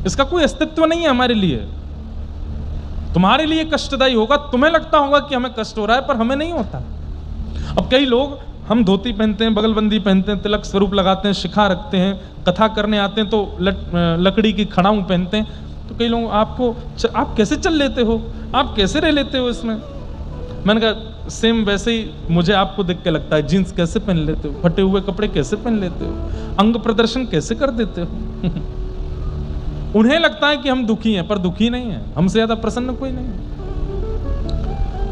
इसका कोई अस्तित्व नहीं है हमारे लिए। तुम्हारे लिए कष्टदायी होगा, तुम्हें लगता होगा कि हमें कष्ट हो रहा है, पर हमें नहीं होता। अब कई लोग, हम धोती पहनते हैं, बगलबंदी पहनते हैं, तिलक स्वरूप लगाते हैं, शिखा रखते हैं, कथा करने आते हैं तो लकड़ी की खड़ाऊं पहनते हैं, तो कई लोग आपको, आप कैसे चल लेते हो, आप कैसे रह लेते हो इसमें? मैंने कहा सेम वैसे ही मुझे आपको देख के लगता है, जीन्स कैसे पहन लेते हो, फटे हुए कपड़े कैसे पहन लेते हो, अंग प्रदर्शन कैसे कर देते हो। उन्हें लगता है कि हम दुखी हैं, पर दुखी नहीं है, हमसे ज्यादा प्रसन्न कोई नहीं है।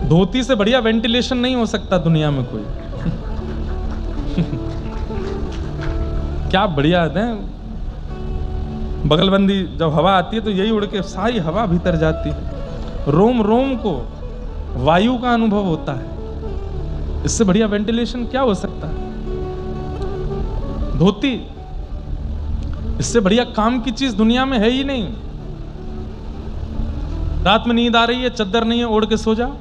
धोती से बढ़िया वेंटिलेशन नहीं हो सकता दुनिया में कोई। क्या बढ़िया है, बगलबंदी जब हवा आती है तो यही उड़ के सारी हवा भीतर जाती है, रोम रोम को वायु का अनुभव होता है। इससे बढ़िया वेंटिलेशन क्या हो सकता है? धोती, इससे बढ़िया काम की चीज दुनिया में है ही नहीं। रात में नींद आ रही है, चद्दर नहीं है, ओढ़ के सो जाओ।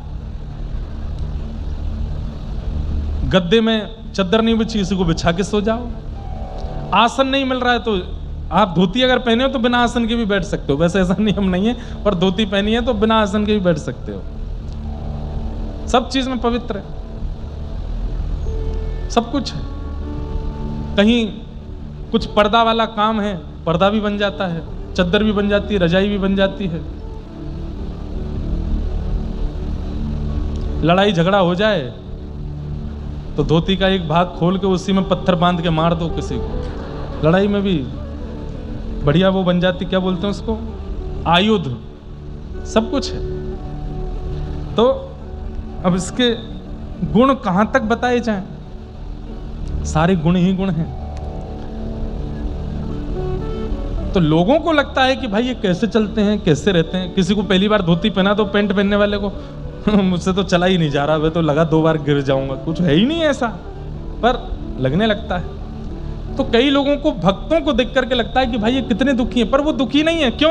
गद्दे में चद्दर नहीं बिछी, इसी को बिछा के सो जाओ। आसन नहीं मिल रहा है तो आप धोती अगर पहने हो तो बिना आसन के भी बैठ सकते हो। वैसे ऐसा नियम नहीं है, पर धोती पहनी है तो बिना आसन के भी बैठ सकते हो। सब चीज में पवित्र है, सब कुछ है। कहीं कुछ पर्दा वाला काम है, पर्दा भी बन जाता है, चद्दर भी बन जाती है, रजाई भी बन जाती है। लड़ाई झगड़ा हो जाए तो धोती का एक भाग खोल के उसी में पत्थर बांध के मार दो किसी को, लड़ाई में भी बढ़िया वो बन जाती, क्या बोलते हैं उसको, आयुध। सब कुछ है। तो अब इसके गुण कहां तक बताए जाएं? सारे गुण ही गुण हैं। तो लोगों को लगता है कि भाई ये कैसे चलते हैं, कैसे रहते हैं। किसी को पहली बार धोती पहना तो पैंट पहनने वाले को मुझसे तो चला ही नहीं जा रहा, वे तो लगा 2 बार गिर जाऊंगा, कुछ है ही नहीं ऐसा, पर लगने लगता है। तो कई लोगों को, भक्तों को देख करके लगता है कि भाई ये कितने दुखी हैं, पर वो दुखी नहीं है। क्यों?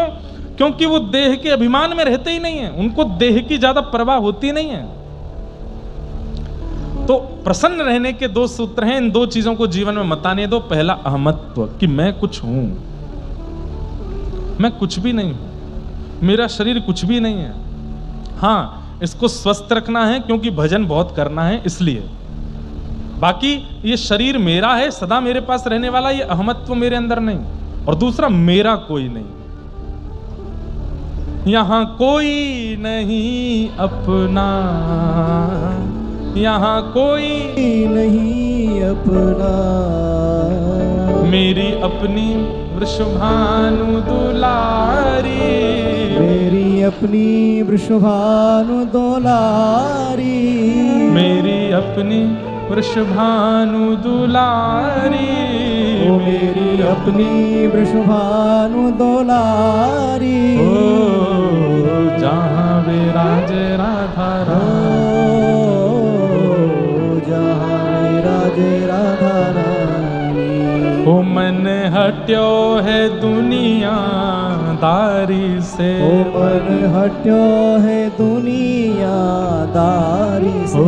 क्योंकि वो देह के अभिमान में रहते ही नहीं है, उनको देह की ज्यादा परवाह होती नहीं है। तो प्रसन्न रहने के 2 सूत्र हैं, इन 2 चीजों को जीवन में मत आने दो। पहला अहमत्व, कि मैं कुछ हूं, मैं कुछ भी नहीं हूं, मेरा शरीर कुछ भी नहीं है। हाँ, इसको स्वस्थ रखना है क्योंकि भजन बहुत करना है इसलिए, बाकी ये शरीर मेरा है, सदा मेरे पास रहने वाला, ये अहमत्व मेरे अंदर नहीं। और दूसरा, मेरा कोई नहीं, यहां कोई नहीं अपना, यहां कोई नहीं अपना, मेरी अपनी वृषभानु दुलारी, मेरी अपनी वृषभानु दुलारी, मेरी अपनी वृषभानु दुलारी, ओ मेरी अपनी वृषभानु दुलारी, ओ जहाँ विराज राधा रानी, जहाँ विराज राधा रानी, ओ मन हट्यो है दुनियादारी से, ओ मन हट्यो है दुनियादारी से, ओ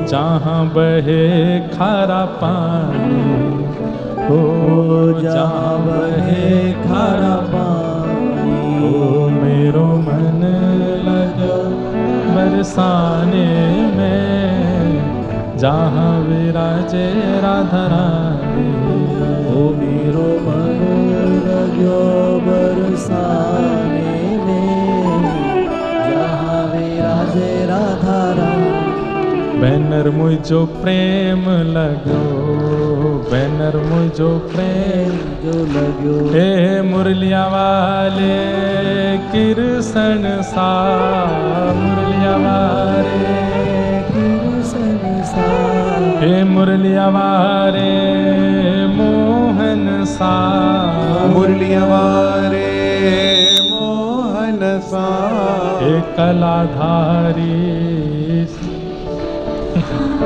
जहाँ बहे खारा पानी, ओ जहाँ बहे खारा पानी, ओ मेरो मन लगो बरसाने में, जहाँ विराजे राधा रानी, ओ मेरो मन लगो बरसाने में, जहाँ विराजे राधा रानी। बैनर मुझो प्रेम लगो, बैनर मुझो प्रेम जो लगो, हे मुरलिया वाले कृष्ण सा, मुरलिया वाले कृष्ण सा, हे मुरलिया वाले मोहन सा, मुरलिया वारे मोहन सा, हे कलाधारी,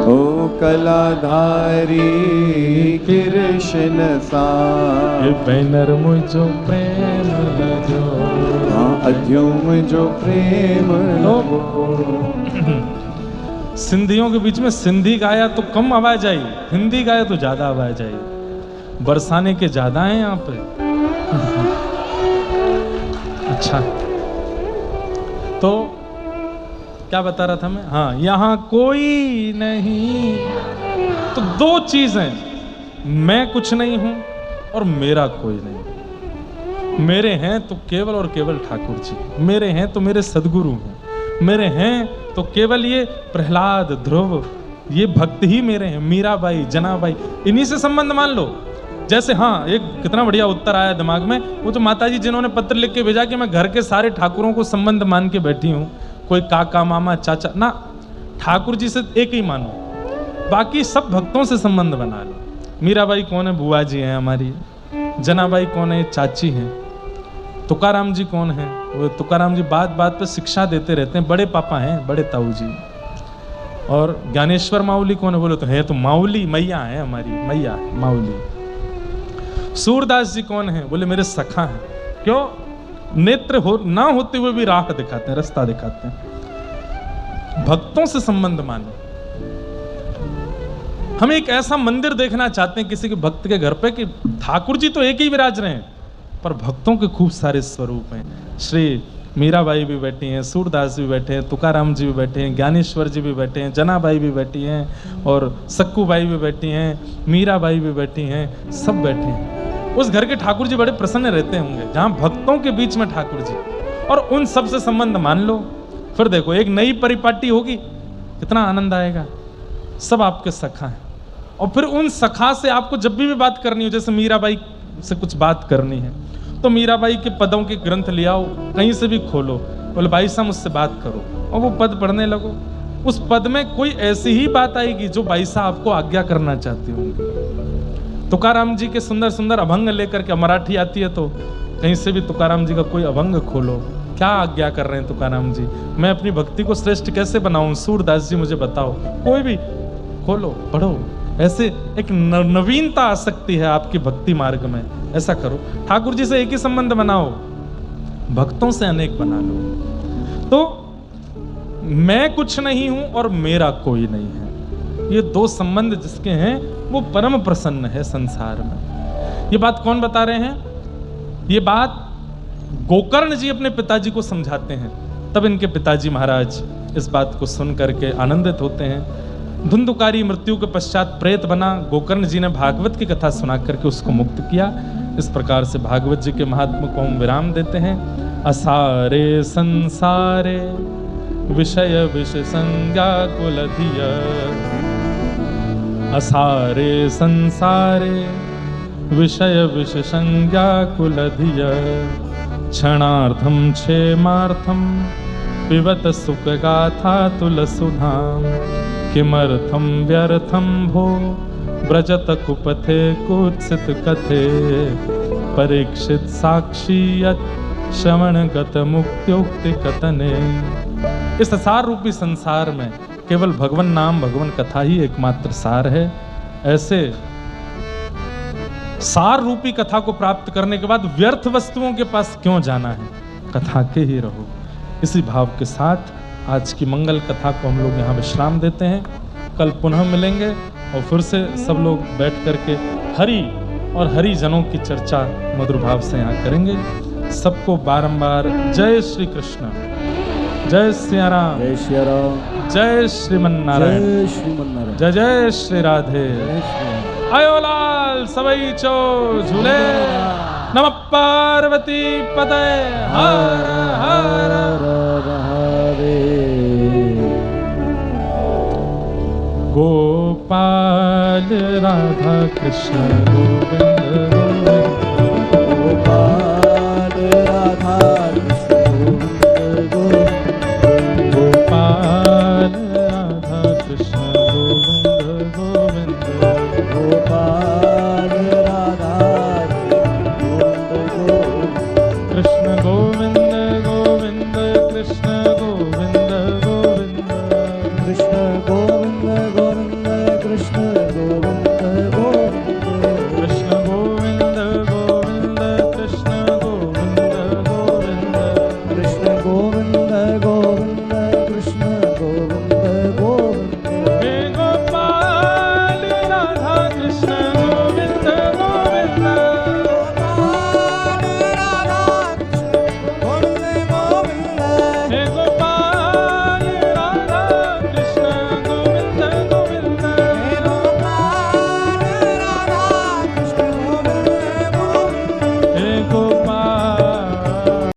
ओ कलाधारी कृष्ण सा, हे बैनर मुझो प्रेम लगो, हाँ अध्युम जो प्रेम लगो। सिंधियों के बीच में सिंधी गाया तो कम आवाज आई, हिंदी गाया तो ज्यादा आवाज आई। बरसाने के ज्यादा हैं यहाँ पे। अच्छा, तो क्या बता रहा था मैं? हाँ, यहाँ कोई नहीं। तो 2 चीजें, मैं कुछ नहीं हूं और मेरा कोई नहीं। मेरे हैं तो केवल और केवल ठाकुर जी, मेरे हैं तो मेरे सदगुरु हैं, मेरे हैं तो केवल ये प्रहलाद, ध्रुव, ये भक्त ही मेरे हैं, मीराबाई, जनाबाई, इन्हीं से संबंध मान लो। जैसे हाँ, एक कितना बढ़िया उत्तर आया दिमाग में, वो तो माताजी जिन्होंने पत्र लिख के भेजा कि मैं घर के सारे ठाकुरों को संबंध मान के बैठी हूँ, कोई काका मामा चाचा ना, ठाकुर जी से एक ही मानो, बाकी सब भक्तों से संबंध बना लो। मीराबाई कौन है? बुआ जी हैं हमारी। जनाबाई कौन है? चाची हैं। तुकाराम जी कौन है? वो तुकाराम जी बात बात पे शिक्षा देते रहते हैं, बड़े पापा हैं, बड़े ताऊ जी। और ज्ञानेश्वर माउली कौन है? बोले तो है तो माउली मैया है हमारी, मैया है माउली। सूरदास जी कौन है? बोले मेरे सखा हैं। क्यों? नेत्र हो ना होते हुए भी राह दिखाते हैं, रास्ता दिखाते हैं। भक्तों से संबंध मानो। हम एक ऐसा मंदिर देखना चाहते हैं किसी के भक्त के घर पे कि ठाकुर जी तो एक ही विराज रहे हैं, पर भक्तों के खूब सारे स्वरूप हैं। श्री मीराबाई भी बैठी हैं, सूरदास भी बैठे हैं, तुकाराम जी भी बैठे हैं, ज्ञानेश्वर जी भी बैठे हैं, जनाबाई भी बैठी हैं, और सक्कूबाई भी बैठी हैं, मीराबाई भी बैठी हैं, सब बैठे हैं। उस घर के ठाकुर जी बड़े प्रसन्न रहते होंगे जहां भक्तों के बीच में ठाकुर जी, और उन सब से संबंध मान लो। फिर देखो एक नई परिपाटी होगी, कितना आनंद आएगा। सब आपके सखा हैं, और फिर उन सखा से आपको जब भी बात करनी हो, जैसे मीराबाई से कुछ बात करनी है तो मीराबाई के पदों के ग्रंथ ले आओ, कहीं से भी खोलो, बोले भाई साहब मुझसे बात करो, और वो पद पढ़ने लगो। उस पद में कोई ऐसी ही बात आएगी जो भाई साहब आपको आज्ञा करना चाहते होंगे। तुकाराम जी के सुंदर सुंदर अभंग लेकर के, मराठी आती है तो कहीं से भी तुकाराम जी का कोई अभंग खोलो, क्या आज्ञा कर रहे हैं तुकाराम जी, मैं अपनी भक्ति को श्रेष्ठ कैसे बनाऊं, सूरदास जी मुझे बताओ, कोई भी खोलो पढ़ो। ऐसे एक नवीनता आ सकती है आपकी भक्ति मार्ग में। ऐसा करो, ठाकुर जी से एक ही संबंध बनाओ, भक्तों से अनेक बना लो। तो मैं कुछ नहीं हूं और मेरा कोई नहीं है, ये दो संबंध जिसके हैं वो परम प्रसन्न है संसार में। ये बात कौन बता रहे हैं? ये बात गोकर्ण जी अपने पिताजी को समझाते हैं। तब इनके पिताजी महाराज इस बात को सुन करके आनंदित होते हैं। धुंधुकारी मृत्यु के पश्चात प्रेत बना, गोकर्ण जी ने भागवत की कथा सुना करके उसको मुक्त किया। इस प्रकार से भागवत जी के महात्म को हम विराम देते हैं। असारे संसारे विषय विष संज्ञा कुलधिय, असारे संसारे विषय विष संज्ञा कुलधिय, क्षणार्थम क्षेमार्थम पिबत सुख गाथा तुलसुधाम, किमर्थम व्यर्थम भो व्रजत कुपथे कुत्सित कथे, परीक्षित साक्षी यत् श्रवण गत मुक्त्युक्ति कथने। इस सार रूपी संसार में केवल भगवान नाम भगवान कथा ही एकमात्र सार है। ऐसे सार रूपी कथा को प्राप्त करने के बाद व्यर्थ वस्तुओं के पास क्यों जाना है, कथा के ही रहो। इसी भाव के साथ आज की मंगल कथा को हम लोग यहाँ विश्राम देते हैं। कल पुनः मिलेंगे और फिर से सब लोग बैठ करके हरि और हरिजनों की चर्चा मधुर भाव से यहाँ करेंगे। सबको बारंबार जय श्री कृष्ण, जय सिया राम, जय श्री राम, जय श्रीमन नारायण, जय श्रीमन्नारायण, जय जय श्री राधे। जय श्री राम। आयो लाल सबई चो झूले, नमः पार्वती पते हर हर गोपाल राधा कृष्ण गोविंद गोपाल राधा कृष्ण गोविंद, गोपाल राधा कृष्ण गोविंद।